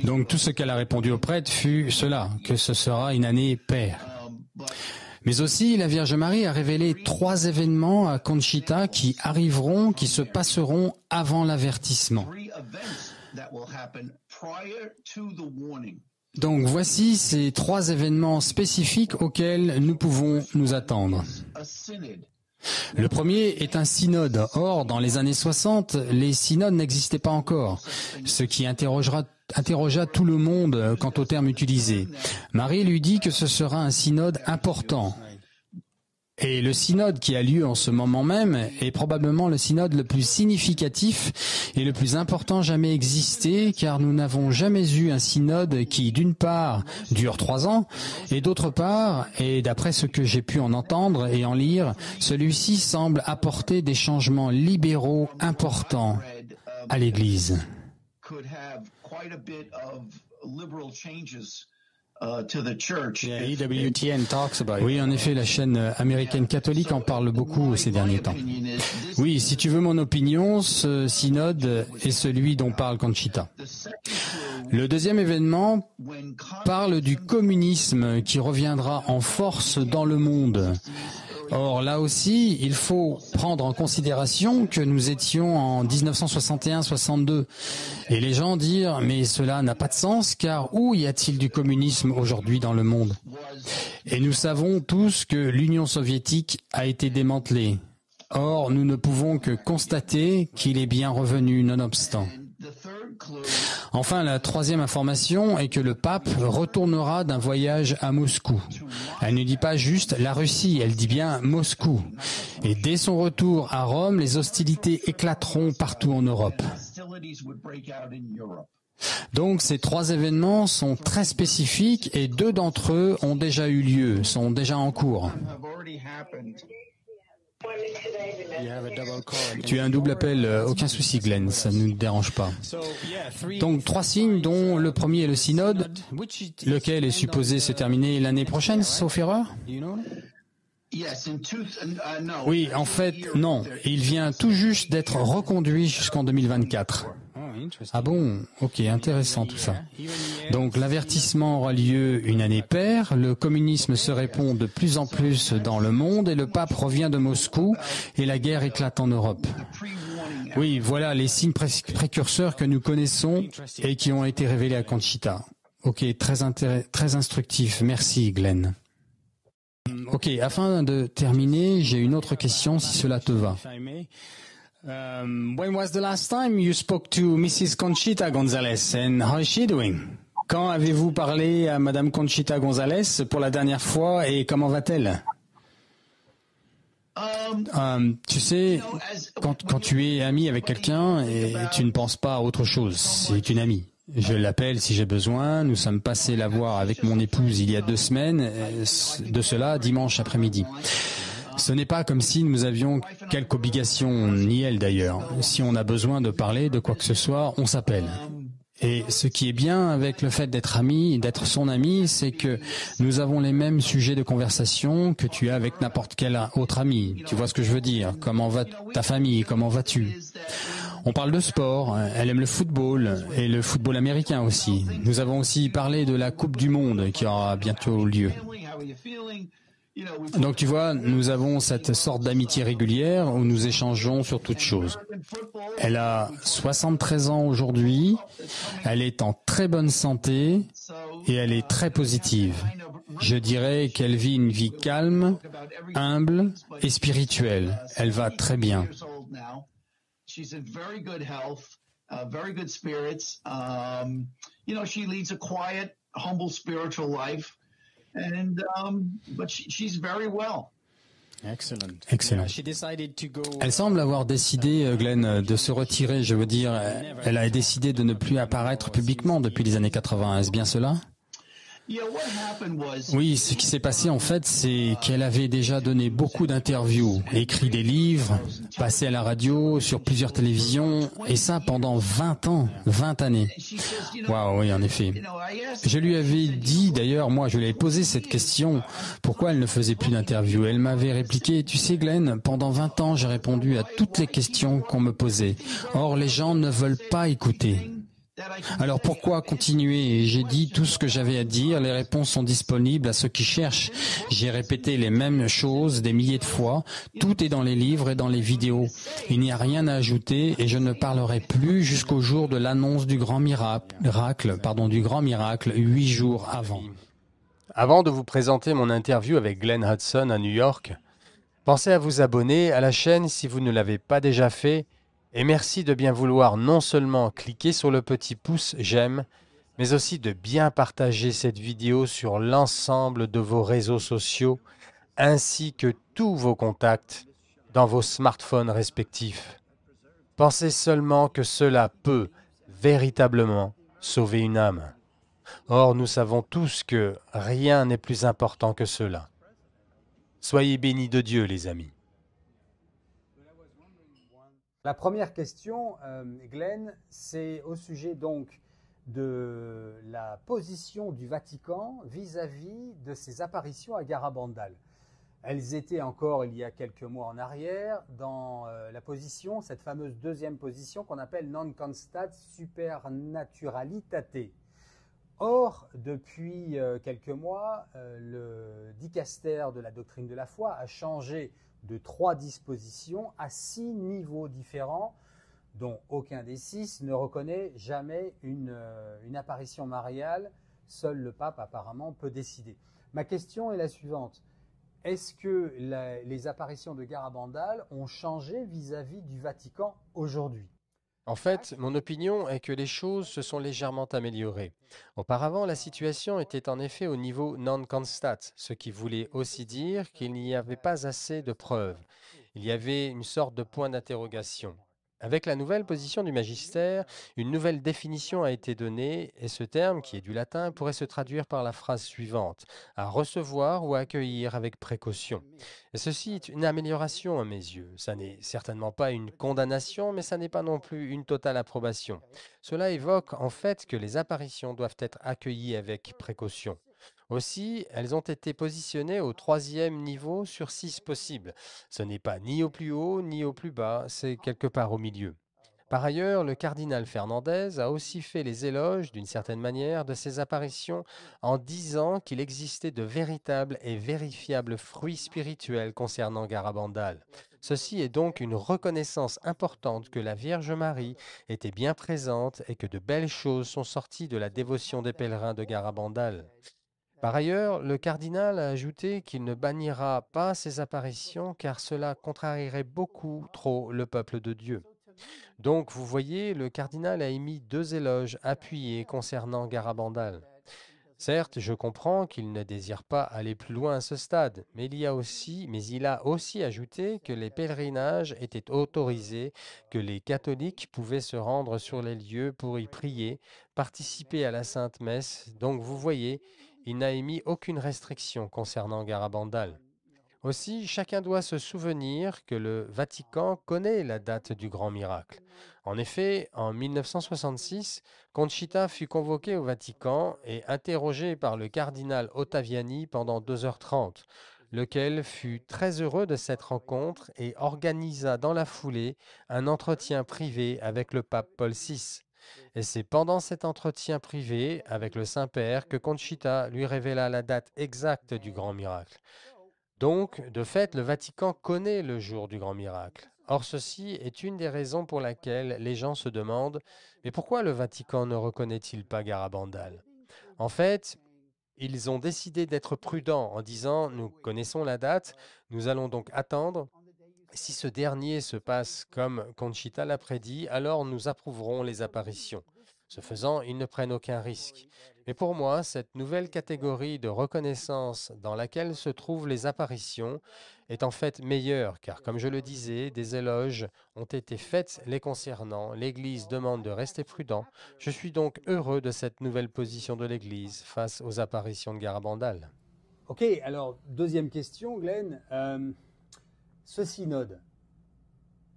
Donc tout ce qu'elle a répondu au prêtre fut cela, que ce sera une année paire. Mais aussi, la Vierge Marie a révélé 3 événements à Conchita qui se passeront avant l'avertissement. Donc voici ces 3 événements spécifiques auxquels nous pouvons nous attendre. Le premier est un synode. Or, dans les années 60, les synodes n'existaient pas encore, ce qui interrogea tout le monde quant au terme utilisé. Marie lui dit que ce sera un synode important. Et le synode qui a lieu en ce moment même est probablement le synode le plus significatif et le plus important jamais existé, car nous n'avons jamais eu un synode qui, d'une part, dure 3 ans, et d'autre part, et d'après ce que j'ai pu en entendre et en lire, celui-ci semble apporter des changements libéraux importants à l'Église. Oui, en effet, la chaîne américaine catholique en parle beaucoup ces derniers temps. Oui, si tu veux mon opinion, ce synode est celui dont parle Conchita. Le deuxième événement parle du communisme qui reviendra en force dans le monde. Or, là aussi, il faut prendre en considération que nous étions en 1961-62. Et les gens dirent, mais cela n'a pas de sens, car où y a-t-il du communisme aujourd'hui dans le monde? Et nous savons tous que l'Union soviétique a été démantelée. Or, nous ne pouvons que constater qu'il est bien revenu nonobstant. Enfin, la troisième information est que le pape retournera d'un voyage à Moscou. Elle ne dit pas juste la Russie, elle dit bien Moscou. Et dès son retour à Rome, les hostilités éclateront partout en Europe. Donc ces 3 événements sont très spécifiques et 2 d'entre eux ont déjà eu lieu, sont déjà en cours. Tu as un double appel, aucun souci Glenn, ça ne nous dérange pas. Donc 3 signes dont le premier est le synode, lequel est supposé se terminer l'année prochaine, sauf erreur? Oui, en fait, non. Il vient tout juste d'être reconduit jusqu'en 2024. Ah bon? Ok, intéressant tout ça. Donc l'avertissement aura lieu une année paire, le communisme se répand de plus en plus dans le monde et le pape revient de Moscou et la guerre éclate en Europe. Oui, voilà les signes précurseurs que nous connaissons et qui ont été révélés à Conchita. Ok, très instructif. Merci Glenn. Ok, afin de terminer, j'ai une autre question si cela te va. When was the last time you spoke to Mrs. Conchita Gonzalez and how is she doing? Quand avez-vous parlé à Madame Conchita Gonzalez pour la dernière fois et comment va-t-elle? Tu sais, quand tu es ami avec quelqu'un et tu ne penses pas à autre chose, c'est une amie. Je l'appelle si j'ai besoin. Nous sommes passés la voir avec mon épouse il y a 2 semaines, de cela dimanche après-midi. Ce n'est pas comme si nous avions quelque obligation, ni elle d'ailleurs. Si on a besoin de parler de quoi que ce soit, on s'appelle. Et ce qui est bien avec le fait d'être ami, d'être son ami, c'est que nous avons les mêmes sujets de conversation que tu as avec n'importe quel autre ami. Tu vois ce que je veux dire? Comment va ta famille? Comment vas-tu? On parle de sport, elle aime le football et le football américain aussi. Nous avons aussi parlé de la Coupe du Monde qui aura bientôt lieu. Donc tu vois, nous avons cette sorte d'amitié régulière où nous échangeons sur toutes choses. Elle a 73 ans aujourd'hui, elle est en très bonne santé et elle est très positive. Je dirais qu'elle vit une vie calme, humble et spirituelle. Elle va très bien. She's in very good health, very good spirits. She leads a quiet, humble spiritual life, but she's very well. Excellent. Elle semble avoir décidé, Glenn, de se retirer. Je veux dire, elle a décidé de ne plus apparaître publiquement depuis les années 80. Est-ce bien cela? Oui, ce qui s'est passé en fait, c'est qu'elle avait déjà donné beaucoup d'interviews, écrit des livres, passé à la radio, sur plusieurs télévisions, et ça pendant 20 ans, 20 années. Waouh, oui, en effet. Je lui avais dit, d'ailleurs, moi, je lui ai posé cette question, pourquoi elle ne faisait plus d'interviews. Elle m'avait répliqué, tu sais Glenn, pendant 20 ans, j'ai répondu à toutes les questions qu'on me posait. Or, les gens ne veulent pas écouter. Alors pourquoi continuer? J'ai dit tout ce que j'avais à dire, les réponses sont disponibles à ceux qui cherchent. J'ai répété les mêmes choses des milliers de fois, tout est dans les livres et dans les vidéos. Il n'y a rien à ajouter et je ne parlerai plus jusqu'au jour de l'annonce du grand miracle, du grand miracle 8 jours avant. Avant de vous présenter mon interview avec Glenn Hudson à New York, pensez à vous abonner à la chaîne si vous ne l'avez pas déjà fait. Et merci de bien vouloir non seulement cliquer sur le petit pouce j'aime, mais aussi de bien partager cette vidéo sur l'ensemble de vos réseaux sociaux, ainsi que tous vos contacts dans vos smartphones respectifs. Pensez seulement que cela peut véritablement sauver une âme. Or, nous savons tous que rien n'est plus important que cela. Soyez bénis de Dieu, les amis. La première question, Glenn, c'est au sujet donc de la position du Vatican vis-à-vis de ces apparitions à Garabandal. Elles étaient encore, il y a quelques mois en arrière, dans la position, cette fameuse deuxième position qu'on appelle non constat supernaturalitate. Or, depuis quelques mois, le dicaster de la doctrine de la foi a changé de 3 dispositions à 6 niveaux différents, dont aucun des 6 ne reconnaît jamais une apparition mariale. Seul le pape apparemment peut décider. Ma question est la suivante. Est-ce que les apparitions de Garabandal ont changé vis-à-vis du Vatican aujourd'hui? En fait, mon opinion est que les choses se sont légèrement améliorées. Auparavant, la situation était en effet au niveau non constat, ce qui voulait aussi dire qu'il n'y avait pas assez de preuves. Il y avait une sorte de point d'interrogation. Avec la nouvelle position du magistère, une nouvelle définition a été donnée et ce terme, qui est du latin, pourrait se traduire par la phrase suivante, à recevoir ou à accueillir avec précaution. Et ceci est une amélioration à mes yeux. Ça n'est certainement pas une condamnation, mais ça n'est pas non plus une totale approbation. Cela évoque en fait que les apparitions doivent être accueillies avec précaution. Aussi, elles ont été positionnées au troisième niveau sur 6 possibles. Ce n'est pas ni au plus haut ni au plus bas, c'est quelque part au milieu. Par ailleurs, le cardinal Fernandez a aussi fait les éloges, d'une certaine manière, de ces apparitions en disant qu'il existait de véritables et vérifiables fruits spirituels concernant Garabandal. Ceci est donc une reconnaissance importante que la Vierge Marie était bien présente et que de belles choses sont sorties de la dévotion des pèlerins de Garabandal. Par ailleurs, le cardinal a ajouté qu'il ne bannira pas ces apparitions car cela contrarierait beaucoup trop le peuple de Dieu. Donc, vous voyez, le cardinal a émis 2 éloges appuyés concernant Garabandal. Certes, je comprends qu'il ne désire pas aller plus loin à ce stade, mais il a aussi ajouté que les pèlerinages étaient autorisés, que les catholiques pouvaient se rendre sur les lieux pour y prier, participer à la Sainte Messe. Donc, vous voyez, il n'a émis aucune restriction concernant Garabandal. Aussi, chacun doit se souvenir que le Vatican connaît la date du grand miracle. En effet, en 1966, Conchita fut convoquée au Vatican et interrogée par le cardinal Ottaviani pendant 2h30, lequel fut très heureux de cette rencontre et organisa dans la foulée un entretien privé avec le pape Paul VI. Et c'est pendant cet entretien privé avec le Saint-Père que Conchita lui révéla la date exacte du grand miracle. Donc, de fait, le Vatican connaît le jour du grand miracle. Or, ceci est une des raisons pour laquelle les gens se demandent, mais pourquoi le Vatican ne reconnaît-il pas Garabandal? En fait, ils ont décidé d'être prudents en disant, nous connaissons la date, nous allons donc attendre. Si ce dernier se passe comme Conchita l'a prédit, alors nous approuverons les apparitions. Ce faisant, ils ne prennent aucun risque. Mais pour moi, cette nouvelle catégorie de reconnaissance dans laquelle se trouvent les apparitions est en fait meilleure, car comme je le disais, des éloges ont été faits les concernant. L'Église demande de rester prudent. Je suis donc heureux de cette nouvelle position de l'Église face aux apparitions de Garabandal. Ok, alors deuxième question, Glenn. Ce synode,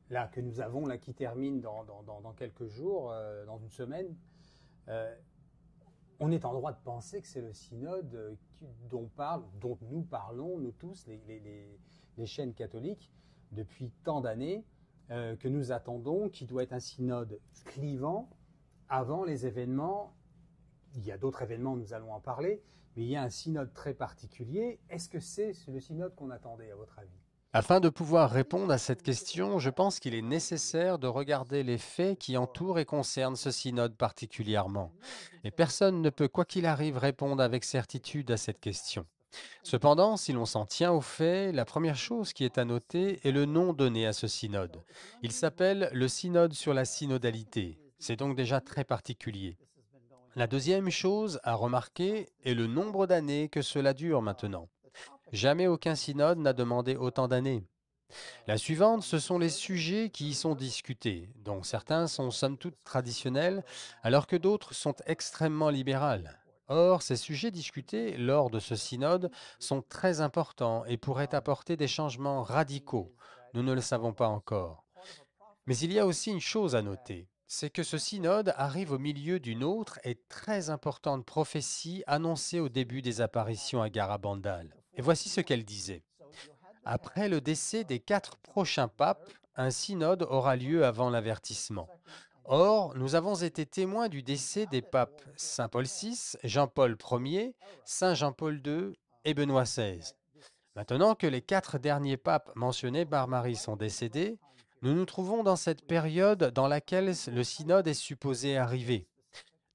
là, que nous avons, là, qui termine dans quelques jours, dans une semaine, on est en droit de penser que c'est le synode dont nous parlons, nous tous, les chaînes catholiques, depuis tant d'années, que nous attendons, qui doit être un synode clivant avant les événements. Il y a d'autres événements, nous allons en parler, mais il y a un synode très particulier. Est-ce que c'est le synode qu'on attendait, à votre avis ? Afin de pouvoir répondre à cette question, je pense qu'il est nécessaire de regarder les faits qui entourent et concernent ce synode particulièrement. Et personne ne peut, quoi qu'il arrive, répondre avec certitude à cette question. Cependant, si l'on s'en tient aux faits, la première chose qui est à noter est le nom donné à ce synode. Il s'appelle le synode sur la synodalité. C'est donc déjà très particulier. La deuxième chose à remarquer est le nombre d'années que cela dure maintenant. Jamais aucun synode n'a demandé autant d'années. La suivante, ce sont les sujets qui y sont discutés, dont certains sont somme toute traditionnels, alors que d'autres sont extrêmement libérales. Or, ces sujets discutés lors de ce synode sont très importants et pourraient apporter des changements radicaux. Nous ne le savons pas encore. Mais il y a aussi une chose à noter, c'est que ce synode arrive au milieu d'une autre et très importante prophétie annoncée au début des apparitions à Garabandal. Et voici ce qu'elle disait. Après le décès des 4 prochains papes, un synode aura lieu avant l'avertissement. Or, nous avons été témoins du décès des papes Saint Paul VI, Jean-Paul Ier, Saint Jean-Paul II et Benoît XVI. Maintenant que les 4 derniers papes mentionnés par Marie sont décédés, nous nous trouvons dans cette période dans laquelle le synode est supposé arriver.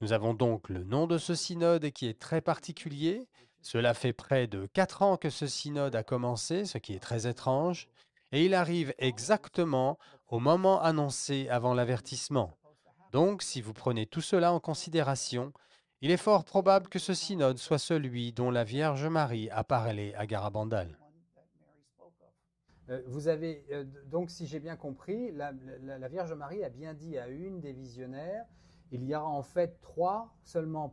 Nous avons donc le nom de ce synode qui est très particulier. Cela fait près de 4 ans que ce synode a commencé, ce qui est très étrange, et il arrive exactement au moment annoncé avant l'avertissement. Donc, si vous prenez tout cela en considération, il est fort probable que ce synode soit celui dont la Vierge Marie a parlé à Garabandal. Donc, si j'ai bien compris, la Vierge Marie a bien dit à une des visionnaires, il y aura en fait trois seulement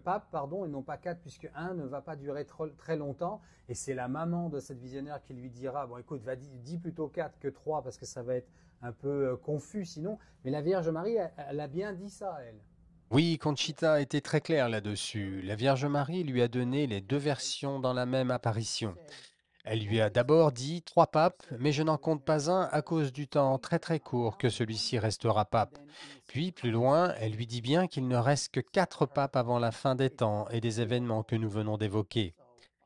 papes, et non pas quatre, puisque un ne va pas durer très longtemps. Et c'est la maman de cette visionnaire qui lui dira, bon écoute, dis plutôt quatre que trois, parce que ça va être un peu confus sinon. Mais la Vierge Marie, elle a bien dit ça, elle. Oui, Conchita était très claire là-dessus. La Vierge Marie lui a donné les deux versions dans la même apparition. Elle lui a d'abord dit trois papes, mais je n'en compte pas un à cause du temps très très court que celui-ci restera pape. Puis, plus loin, elle lui dit bien qu'il ne reste que quatre papes avant la fin des temps et des événements que nous venons d'évoquer.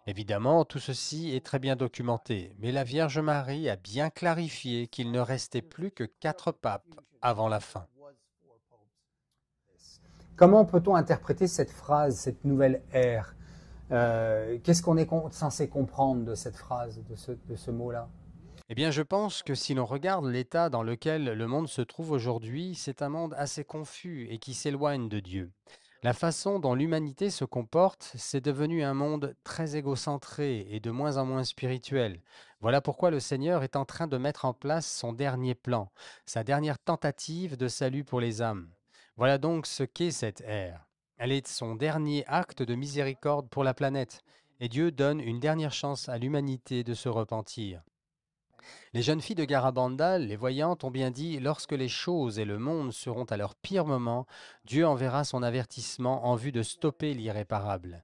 Évidemment, tout ceci est très bien documenté, mais la Vierge Marie a bien clarifié qu'il ne restait plus que quatre papes avant la fin. Comment peut-on interpréter cette phrase, cette nouvelle ère? Qu'est-ce qu'on est censé comprendre de cette phrase, de ce mot-là? Eh bien, je pense que si l'on regarde l'état dans lequel le monde se trouve aujourd'hui, c'est un monde assez confus et qui s'éloigne de Dieu. La façon dont l'humanité se comporte, c'est devenu un monde très égocentré et de moins en moins spirituel. Voilà pourquoi le Seigneur est en train de mettre en place son dernier plan, sa dernière tentative de salut pour les âmes. Voilà donc ce qu'est cette ère. Elle est son dernier acte de miséricorde pour la planète, et Dieu donne une dernière chance à l'humanité de se repentir. Les jeunes filles de Garabandal, les voyantes, ont bien dit, lorsque les choses et le monde seront à leur pire moment, Dieu enverra son avertissement en vue de stopper l'irréparable.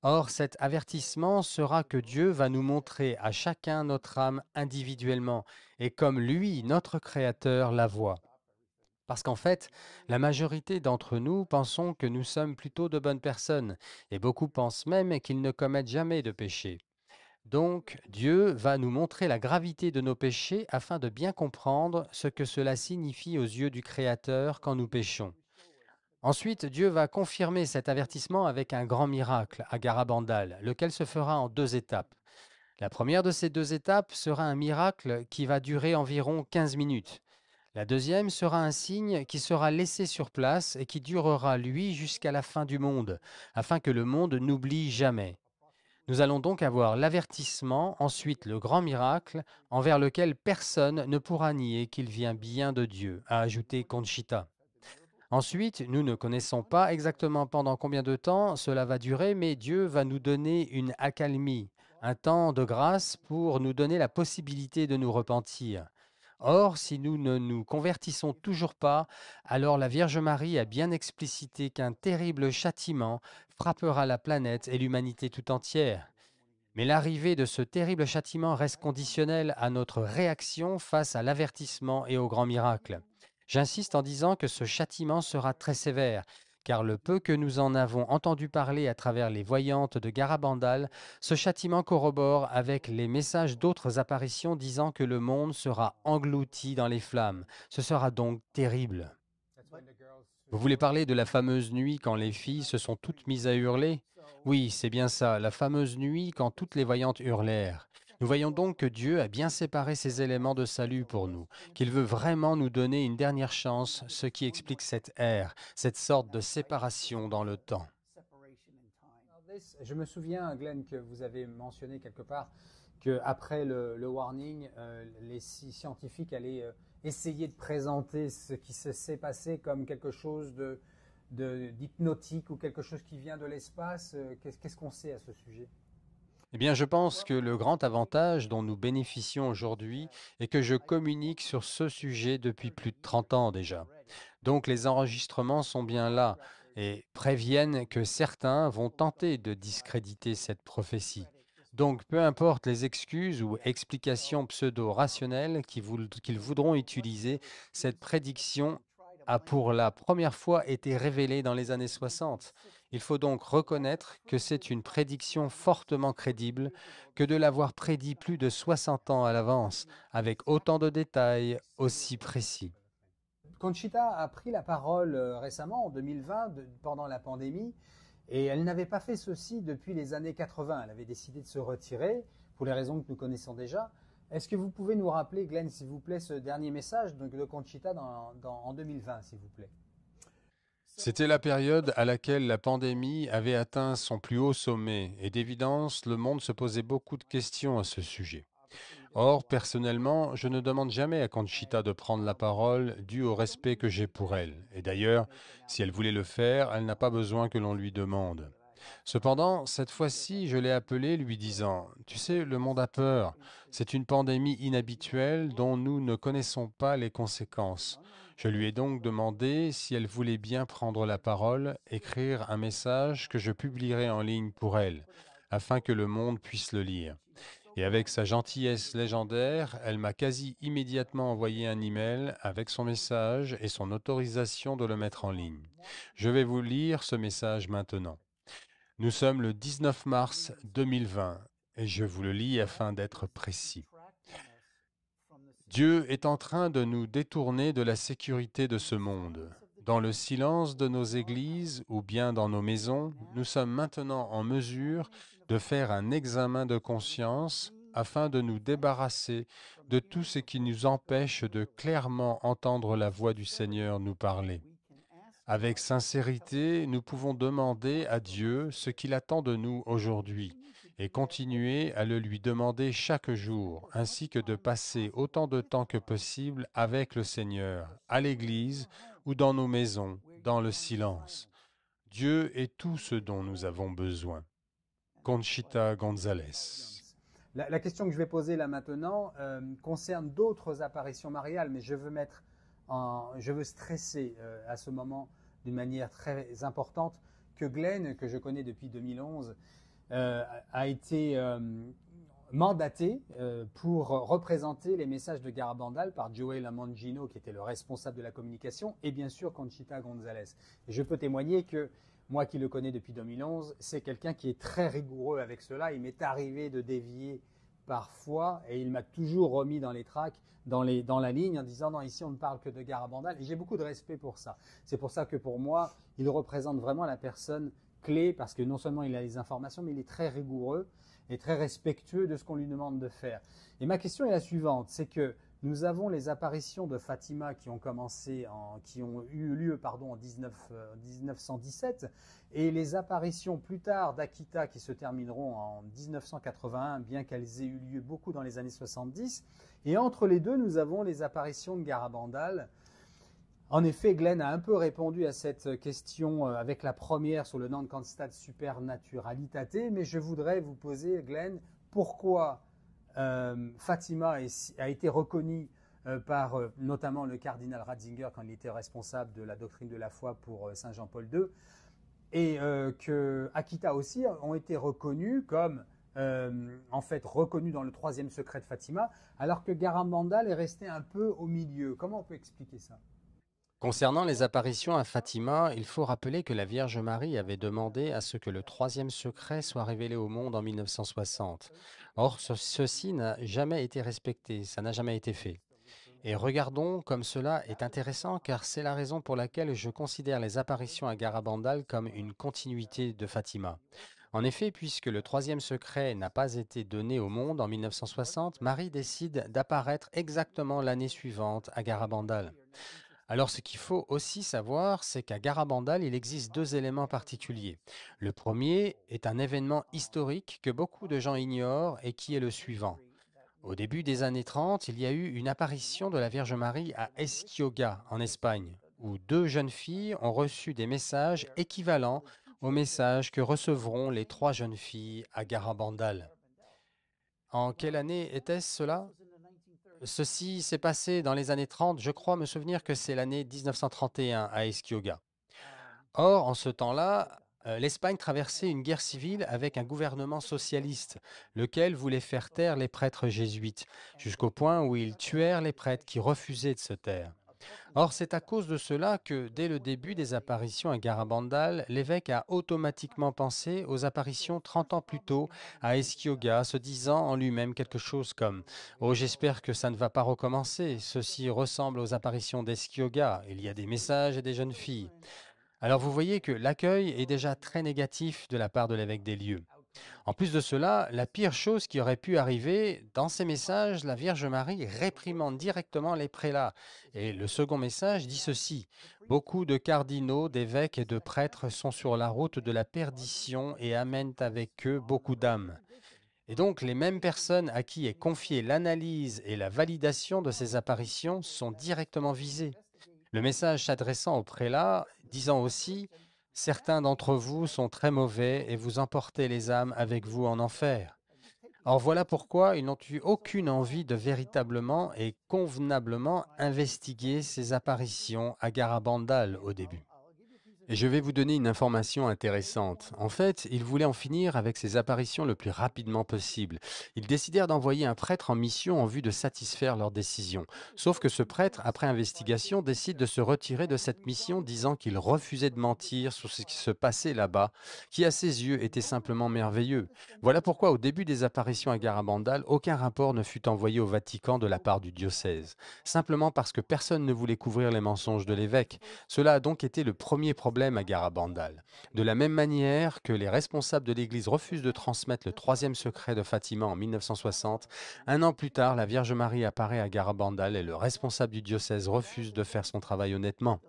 Or, cet avertissement sera que Dieu va nous montrer à chacun notre âme individuellement, et comme lui, notre Créateur, la voit. Parce qu'en fait, la majorité d'entre nous pensons que nous sommes plutôt de bonnes personnes, et beaucoup pensent même qu'ils ne commettent jamais de péché. Donc, Dieu va nous montrer la gravité de nos péchés afin de bien comprendre ce que cela signifie aux yeux du Créateur quand nous péchons. Ensuite, Dieu va confirmer cet avertissement avec un grand miracle à Garabandal, lequel se fera en deux étapes. La première de ces deux étapes sera un miracle qui va durer environ 15 minutes. La deuxième sera un signe qui sera laissé sur place et qui durera, lui, jusqu'à la fin du monde, afin que le monde n'oublie jamais. Nous allons donc avoir l'avertissement, ensuite le grand miracle, envers lequel personne ne pourra nier qu'il vient bien de Dieu, a ajouté Conchita. Ensuite, nous ne connaissons pas exactement pendant combien de temps cela va durer, mais Dieu va nous donner une accalmie, un temps de grâce pour nous donner la possibilité de nous repentir. Or, si nous ne nous convertissons toujours pas, alors la Vierge Marie a bien explicité qu'un terrible châtiment frappera la planète et l'humanité tout entière. Mais l'arrivée de ce terrible châtiment reste conditionnelle à notre réaction face à l'avertissement et au grand miracle. J'insiste en disant que ce châtiment sera très sévère, car le peu que nous en avons entendu parler à travers les voyantes de Garabandal, ce châtiment corrobore avec les messages d'autres apparitions disant que le monde sera englouti dans les flammes. Ce sera donc terrible. Vous voulez parler de la fameuse nuit quand les filles se sont toutes mises à hurler? Oui, c'est bien ça, la fameuse nuit quand toutes les voyantes hurlèrent. Nous voyons donc que Dieu a bien séparé ces éléments de salut pour nous, qu'il veut vraiment nous donner une dernière chance, ce qui explique cette ère, cette sorte de séparation dans le temps. Je me souviens, Glenn, que vous avez mentionné quelque part qu'après le warning, les scientifiques allaient essayer de présenter ce qui s'est passé comme quelque chose d'hypnotique ou quelque chose qui vient de l'espace. Qu'est-ce qu'on sait à ce sujet? Eh bien, je pense que le grand avantage dont nous bénéficions aujourd'hui est que je communique sur ce sujet depuis plus de 30 ans déjà. Donc les enregistrements sont bien là et préviennent que certains vont tenter de discréditer cette prophétie. Donc peu importe les excuses ou explications pseudo-rationnelles qu'ils voudront utiliser, cette prédiction a pour la première fois été révélée dans les années 60. Il faut donc reconnaître que c'est une prédiction fortement crédible que de l'avoir prédit plus de 60 ans à l'avance, avec autant de détails aussi précis. Conchita a pris la parole récemment, en 2020, pendant la pandémie, et elle n'avait pas fait ceci depuis les années 80. Elle avait décidé de se retirer, pour les raisons que nous connaissons déjà. Est-ce que vous pouvez nous rappeler, Glenn, s'il vous plaît, ce dernier message de Conchita en 2020, s'il vous plaît? C'était la période à laquelle la pandémie avait atteint son plus haut sommet, et d'évidence, le monde se posait beaucoup de questions à ce sujet. Or, personnellement, je ne demande jamais à Conchita de prendre la parole dû au respect que j'ai pour elle. Et d'ailleurs, si elle voulait le faire, elle n'a pas besoin que l'on lui demande. Cependant, cette fois-ci, je l'ai appelée lui disant, Tu sais, le monde a peur. C'est une pandémie inhabituelle dont nous ne connaissons pas les conséquences. Je lui ai donc demandé si elle voulait bien prendre la parole, écrire un message que je publierai en ligne pour elle, afin que le monde puisse le lire. Et avec sa gentillesse légendaire, elle m'a quasi immédiatement envoyé un email avec son message et son autorisation de le mettre en ligne. Je vais vous lire ce message maintenant. Nous sommes le 19 mars 2020 et je vous le lis afin d'être précis. Dieu est en train de nous détourner de la sécurité de ce monde. Dans le silence de nos églises ou bien dans nos maisons, nous sommes maintenant en mesure de faire un examen de conscience afin de nous débarrasser de tout ce qui nous empêche de clairement entendre la voix du Seigneur nous parler. Avec sincérité, nous pouvons demander à Dieu ce qu'il attend de nous aujourd'hui et continuer à le lui demander chaque jour, ainsi que de passer autant de temps que possible avec le Seigneur, à l'Église ou dans nos maisons, dans le silence. Dieu est tout ce dont nous avons besoin. Conchita González. La question que je vais poser là maintenant concerne d'autres apparitions mariales, mais je veux stresser à ce moment d'une manière très importante que Glenn, que je connais depuis 2011, a été mandaté pour représenter les messages de Garabandal par Joel Amangino, qui était le responsable de la communication, et bien sûr Conchita González. Et je peux témoigner que moi qui le connais depuis 2011, c'est quelqu'un qui est très rigoureux avec cela. Il m'est arrivé de dévier parfois, et il m'a toujours remis dans les tracks, dans la ligne, en disant non, ici on ne parle que de Garabandal, et j'ai beaucoup de respect pour ça. C'est pour ça que pour moi, il représente vraiment la personne clé, parce que non seulement il a les informations, mais il est très rigoureux et très respectueux de ce qu'on lui demande de faire. Et ma question est la suivante, c'est que nous avons les apparitions de Fatima qui ont eu lieu en 1917 et les apparitions plus tard d'Akita qui se termineront en 1981, bien qu'elles aient eu lieu beaucoup dans les années 70. Et entre les deux, nous avons les apparitions de Garabandal. En effet, Glenn a un peu répondu à cette question avec la première sur le Non Constat Supernaturalitate, mais je voudrais vous poser, Glenn, pourquoi Fatima a été reconnue par notamment le cardinal Ratzinger quand il était responsable de la doctrine de la foi pour Saint Jean-Paul II, et que Akita aussi ont été reconnus comme reconnus dans le troisième secret de Fatima, alors que Garabandal est resté un peu au milieu. Comment on peut expliquer ça ? Concernant les apparitions à Fatima, il faut rappeler que la Vierge Marie avait demandé à ce que le troisième secret soit révélé au monde en 1960. Or, ceci n'a jamais été respecté, ça n'a jamais été fait. Et regardons comme cela est intéressant car c'est la raison pour laquelle je considère les apparitions à Garabandal comme une continuité de Fatima. En effet, puisque le troisième secret n'a pas été donné au monde en 1960, Marie décide d'apparaître exactement l'année suivante à Garabandal. Alors ce qu'il faut aussi savoir, c'est qu'à Garabandal, il existe deux éléments particuliers. Le premier est un événement historique que beaucoup de gens ignorent et qui est le suivant. Au début des années 30, il y a eu une apparition de la Vierge Marie à Esquioga, en Espagne, où deux jeunes filles ont reçu des messages équivalents aux messages que recevront les trois jeunes filles à Garabandal. En quelle année était-ce cela ? Ceci s'est passé dans les années 30, je crois me souvenir que c'est l'année 1931 à Esquioga. Or, en ce temps-là, l'Espagne traversait une guerre civile avec un gouvernement socialiste, lequel voulait faire taire les prêtres jésuites, jusqu'au point où ils tuèrent les prêtres qui refusaient de se taire. Or, c'est à cause de cela que, dès le début des apparitions à Garabandal, l'évêque a automatiquement pensé aux apparitions 30 ans plus tôt à Esquioga, se disant en lui-même quelque chose comme « Oh, j'espère que ça ne va pas recommencer, ceci ressemble aux apparitions d'Esquioga, il y a des messages et des jeunes filles. » Alors vous voyez que l'accueil est déjà très négatif de la part de l'évêque des lieux. En plus de cela, la pire chose qui aurait pu arriver, dans ces messages, la Vierge Marie réprimande directement les prélats. Et le second message dit ceci: beaucoup de cardinaux, d'évêques et de prêtres sont sur la route de la perdition et amènent avec eux beaucoup d'âmes. Et donc, les mêmes personnes à qui est confiée l'analyse et la validation de ces apparitions sont directement visées. Le message s'adressant au prélat, disant aussi, certains d'entre vous sont très mauvais et vous emportez les âmes avec vous en enfer. Or voilà pourquoi ils n'ont eu aucune envie de véritablement et convenablement investiguer ces apparitions à Garabandal au début. Et je vais vous donner une information intéressante. En fait, ils voulaient en finir avec ces apparitions le plus rapidement possible. Ils décidèrent d'envoyer un prêtre en mission en vue de satisfaire leur décision. Sauf que ce prêtre, après investigation, décide de se retirer de cette mission, disant qu'il refusait de mentir sur ce qui se passait là-bas, qui à ses yeux était simplement merveilleux. Voilà pourquoi au début des apparitions à Garabandal, aucun rapport ne fut envoyé au Vatican de la part du diocèse, simplement parce que personne ne voulait couvrir les mensonges de l'évêque. Cela a donc été le premier problème à Garabandal. De la même manière que les responsables de l'Église refusent de transmettre le troisième secret de Fatima en 1960, un an plus tard, la Vierge Marie apparaît à Garabandal et le responsable du diocèse refuse de faire son travail honnêtement.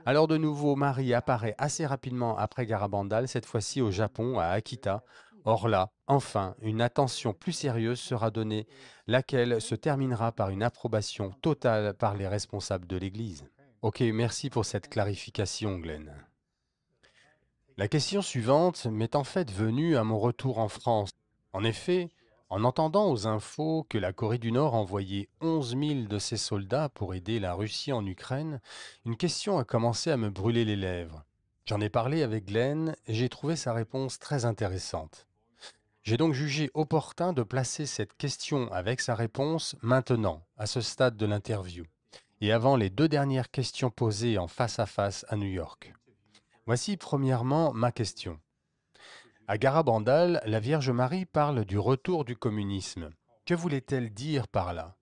Alors de nouveau, Marie apparaît assez rapidement après Garabandal, cette fois-ci au Japon, à Akita. Or là, enfin, une attention plus sérieuse sera donnée, laquelle se terminera par une approbation totale par les responsables de l'Église. Ok, merci pour cette clarification, Glenn. La question suivante m'est en fait venue à mon retour en France. En effet, en entendant aux infos que la Corée du Nord envoyait 11 000 de ses soldats pour aider la Russie en Ukraine, une question a commencé à me brûler les lèvres. J'en ai parlé avec Glenn et j'ai trouvé sa réponse très intéressante. J'ai donc jugé opportun de placer cette question avec sa réponse maintenant, à ce stade de l'interview, et avant les deux dernières questions posées en face à face à New York. Voici premièrement ma question. À Garabandal, la Vierge Marie parle du retour du communisme. Que voulait-elle dire par là?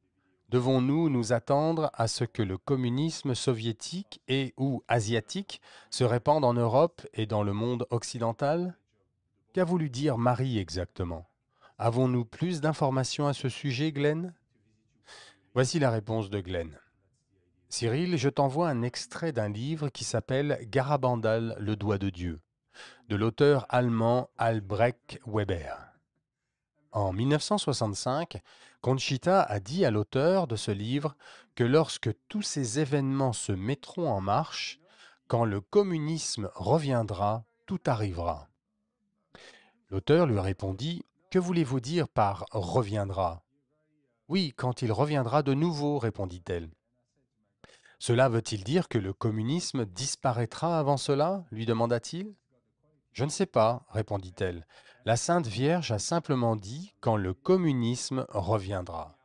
Devons-nous nous attendre à ce que le communisme soviétique et ou asiatique se répande en Europe et dans le monde occidental? Qu'a voulu dire Marie exactement? Avons-nous plus d'informations à ce sujet, Glenn? Voici la réponse de Glenn. Cyril, je t'envoie un extrait d'un livre qui s'appelle Garabandal, le doigt de Dieu, de l'auteur allemand Albrecht Weber. En 1965, Conchita a dit à l'auteur de ce livre que lorsque tous ces événements se mettront en marche, quand le communisme reviendra, tout arrivera. L'auteur lui répondit « Que voulez-vous dire par « reviendra » » ?»« Oui, quand il reviendra de nouveau, répondit-elle. « Cela veut-il dire que le communisme disparaîtra avant cela » lui demanda-t-il. « Je ne sais pas, répondit-elle. La Sainte Vierge a simplement dit quand le communisme reviendra.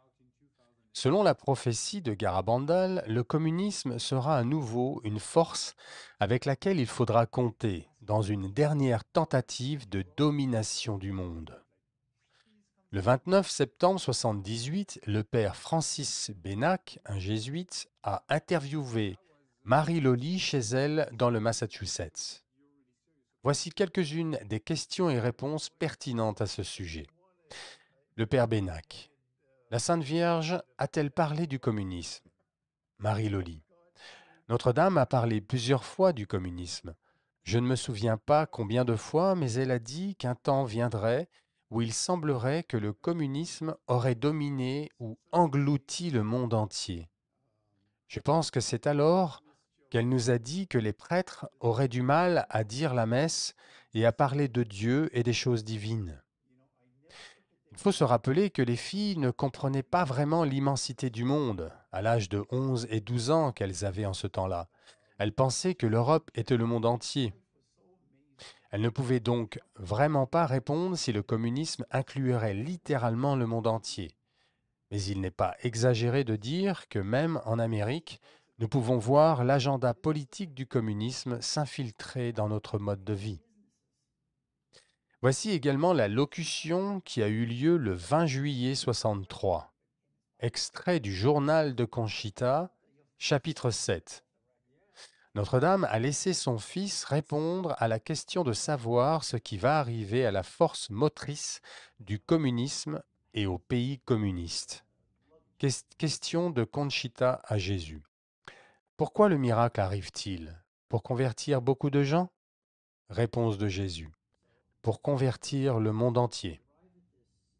Selon la prophétie de Garabandal, le communisme sera à nouveau une force avec laquelle il faudra compter dans une dernière tentative de domination du monde. Le 29 septembre 1978, le père Francis Bénac, un jésuite, a interviewé Marie Loli chez elle dans le Massachusetts. Voici quelques-unes des questions et réponses pertinentes à ce sujet. Le père Bénac. La Sainte Vierge a-t-elle parlé du communisme? Marie Loli. Notre-Dame a parlé plusieurs fois du communisme. Je ne me souviens pas combien de fois, mais elle a dit qu'un temps viendrait où il semblerait que le communisme aurait dominé ou englouti le monde entier. Je pense que c'est alors qu'elle nous a dit que les prêtres auraient du mal à dire la messe et à parler de Dieu et des choses divines. Il faut se rappeler que les filles ne comprenaient pas vraiment l'immensité du monde, à l'âge de 11 et 12 ans qu'elles avaient en ce temps-là. Elles pensaient que l'Europe était le monde entier. Elles ne pouvaient donc vraiment pas répondre si le communisme inclurait littéralement le monde entier. Mais il n'est pas exagéré de dire que même en Amérique, nous pouvons voir l'agenda politique du communisme s'infiltrer dans notre mode de vie. Voici également la locution qui a eu lieu le 20 juillet 63. Extrait du journal de Conchita, chapitre 7. Notre-Dame a laissé son fils répondre à la question de savoir ce qui va arriver à la force motrice du communisme et aux pays communistes. Question de Conchita à Jésus. Pourquoi le miracle arrive-t-il? Pour convertir beaucoup de gens? Réponse de Jésus. Pour convertir le monde entier.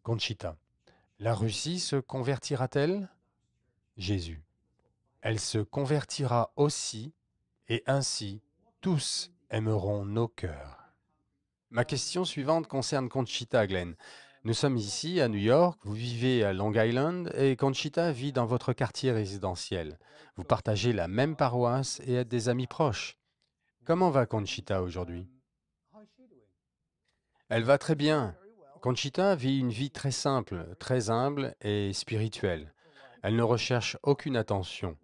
Conchita. La Russie se convertira-t-elle? Jésus. Elle se convertira aussi, et ainsi tous aimeront nos cœurs. Ma question suivante concerne Conchita, Glenn. Nous sommes ici à New York, vous vivez à Long Island et Conchita vit dans votre quartier résidentiel. Vous partagez la même paroisse et êtes des amis proches. Comment va Conchita aujourd'hui? Elle va très bien. Conchita vit une vie très simple, très humble et spirituelle. Elle ne recherche aucune attention.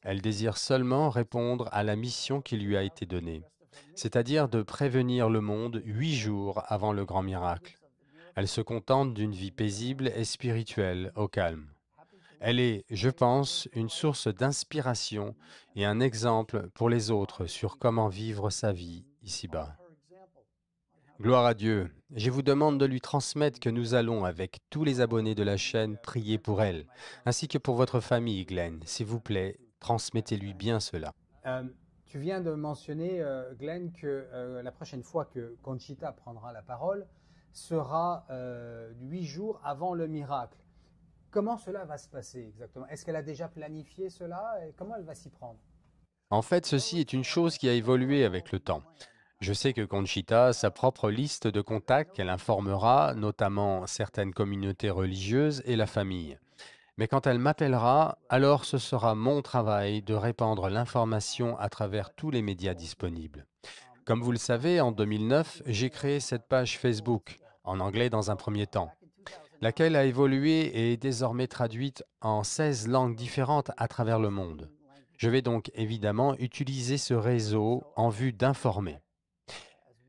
Elle désire seulement répondre à la mission qui lui a été donnée, c'est-à-dire de prévenir le monde 8 jours avant le grand miracle. Elle se contente d'une vie paisible et spirituelle, au calme. Elle est, je pense, une source d'inspiration et un exemple pour les autres sur comment vivre sa vie ici-bas. Gloire à Dieu. Je vous demande de lui transmettre que nous allons, avec tous les abonnés de la chaîne, prier pour elle, ainsi que pour votre famille, Glenn. S'il vous plaît, transmettez-lui bien cela. Tu viens de mentionner, Glenn, que la prochaine fois que Conchita prendra la parole sera 8 jours avant le miracle. Comment cela va se passer exactement? Est-ce qu'elle a déjà planifié cela et comment elle va s'y prendre? En fait, ceci est une chose qui a évolué avec le temps. Je sais que Conchita a sa propre liste de contacts qu'elle informera, notamment certaines communautés religieuses et la famille. Mais quand elle m'appellera, alors ce sera mon travail de répandre l'information à travers tous les médias disponibles. Comme vous le savez, en 2009, j'ai créé cette page Facebook, en anglais dans un premier temps, laquelle a évolué et est désormais traduite en 16 langues différentes à travers le monde. Je vais donc évidemment utiliser ce réseau en vue d'informer.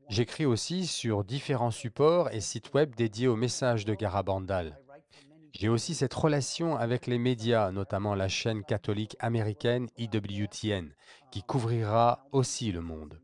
J'écris aussi sur différents supports et sites web dédiés aux messages de Garabandal. J'ai aussi cette relation avec les médias, notamment la chaîne catholique américaine EWTN, qui couvrira aussi le monde.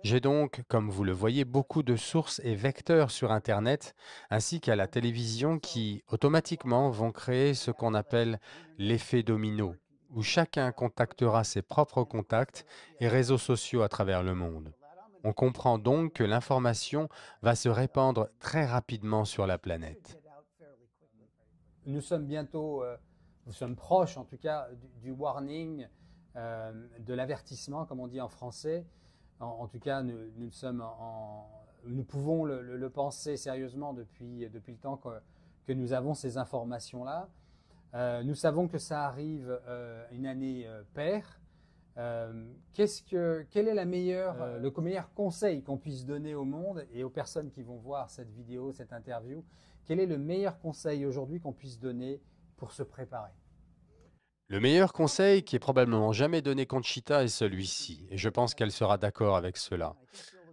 J'ai donc, comme vous le voyez, beaucoup de sources et vecteurs sur Internet, ainsi qu'à la télévision qui, automatiquement, vont créer ce qu'on appelle l'effet domino, où chacun contactera ses propres contacts et réseaux sociaux à travers le monde. On comprend donc que l'information va se répandre très rapidement sur la planète. Nous sommes bientôt, nous sommes proches en tout cas du warning, de l'avertissement, comme on dit en français. En tout cas, nous pouvons le penser sérieusement depuis le temps que nous avons ces informations-là. Nous savons que ça arrive une année paire. Quel est le meilleur conseil qu'on puisse donner au monde et aux personnes qui vont voir cette vidéo, cette interview? Quel est le meilleur conseil aujourd'hui qu'on puisse donner pour se préparer? Le meilleur conseil qui est probablement jamais donné Conchita est celui-ci, et je pense qu'elle sera d'accord avec cela.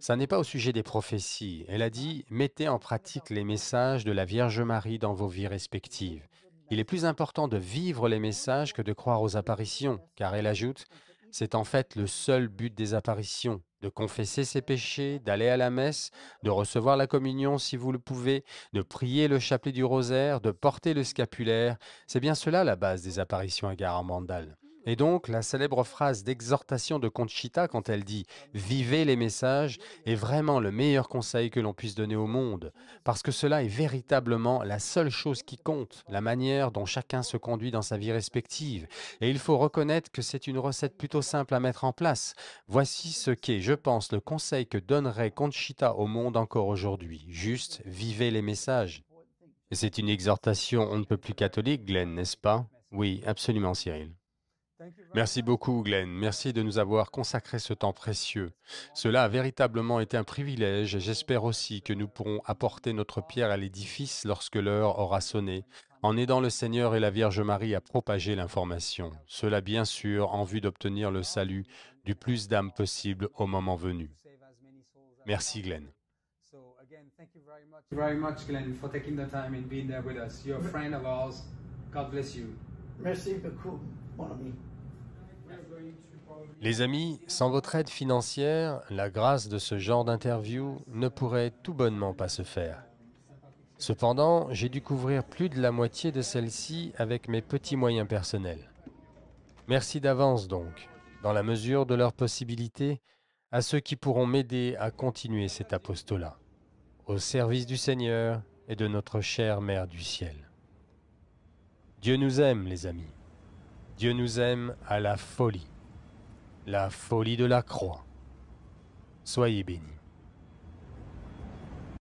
Ça n'est pas au sujet des prophéties. Elle a dit « Mettez en pratique les messages de la Vierge Marie dans vos vies respectives ». Il est plus important de vivre les messages que de croire aux apparitions, car elle ajoute « C'est en fait le seul but des apparitions, de confesser ses péchés, d'aller à la messe, de recevoir la communion si vous le pouvez, de prier le chapelet du rosaire, de porter le scapulaire. C'est bien cela la base des apparitions à Garabandal. » Et donc, la célèbre phrase d'exhortation de Conchita quand elle dit « Vivez les messages » est vraiment le meilleur conseil que l'on puisse donner au monde, parce que cela est véritablement la seule chose qui compte, la manière dont chacun se conduit dans sa vie respective. Et il faut reconnaître que c'est une recette plutôt simple à mettre en place. Voici ce qu'est, je pense, le conseil que donnerait Conchita au monde encore aujourd'hui. Juste, vivez les messages. Et c'est une exhortation on ne peut plus catholique, Glenn, n'est-ce pas? Oui, absolument, Cyril. Merci beaucoup, Glenn. Merci de nous avoir consacré ce temps précieux. Cela a véritablement été un privilège et j'espère aussi que nous pourrons apporter notre pierre à l'édifice lorsque l'heure aura sonné, en aidant le Seigneur et la Vierge Marie à propager l'information. Cela, bien sûr, en vue d'obtenir le salut du plus d'âmes possible au moment venu. Merci, Glenn. Thank you very much, Glenn, for taking the time and being there with us. You're a friend of ours. God bless you. Merci beaucoup, mon ami. Les amis, sans votre aide financière, la grâce de ce genre d'interview ne pourrait tout bonnement pas se faire. Cependant, j'ai dû couvrir plus de la moitié de celle-ci avec mes petits moyens personnels. Merci d'avance donc, dans la mesure de leurs possibilités, à ceux qui pourront m'aider à continuer cet apostolat. Au service du Seigneur, et de notre chère Mère du ciel. Dieu nous aime, les amis. Dieu nous aime à la folie de la croix. Soyez bénis.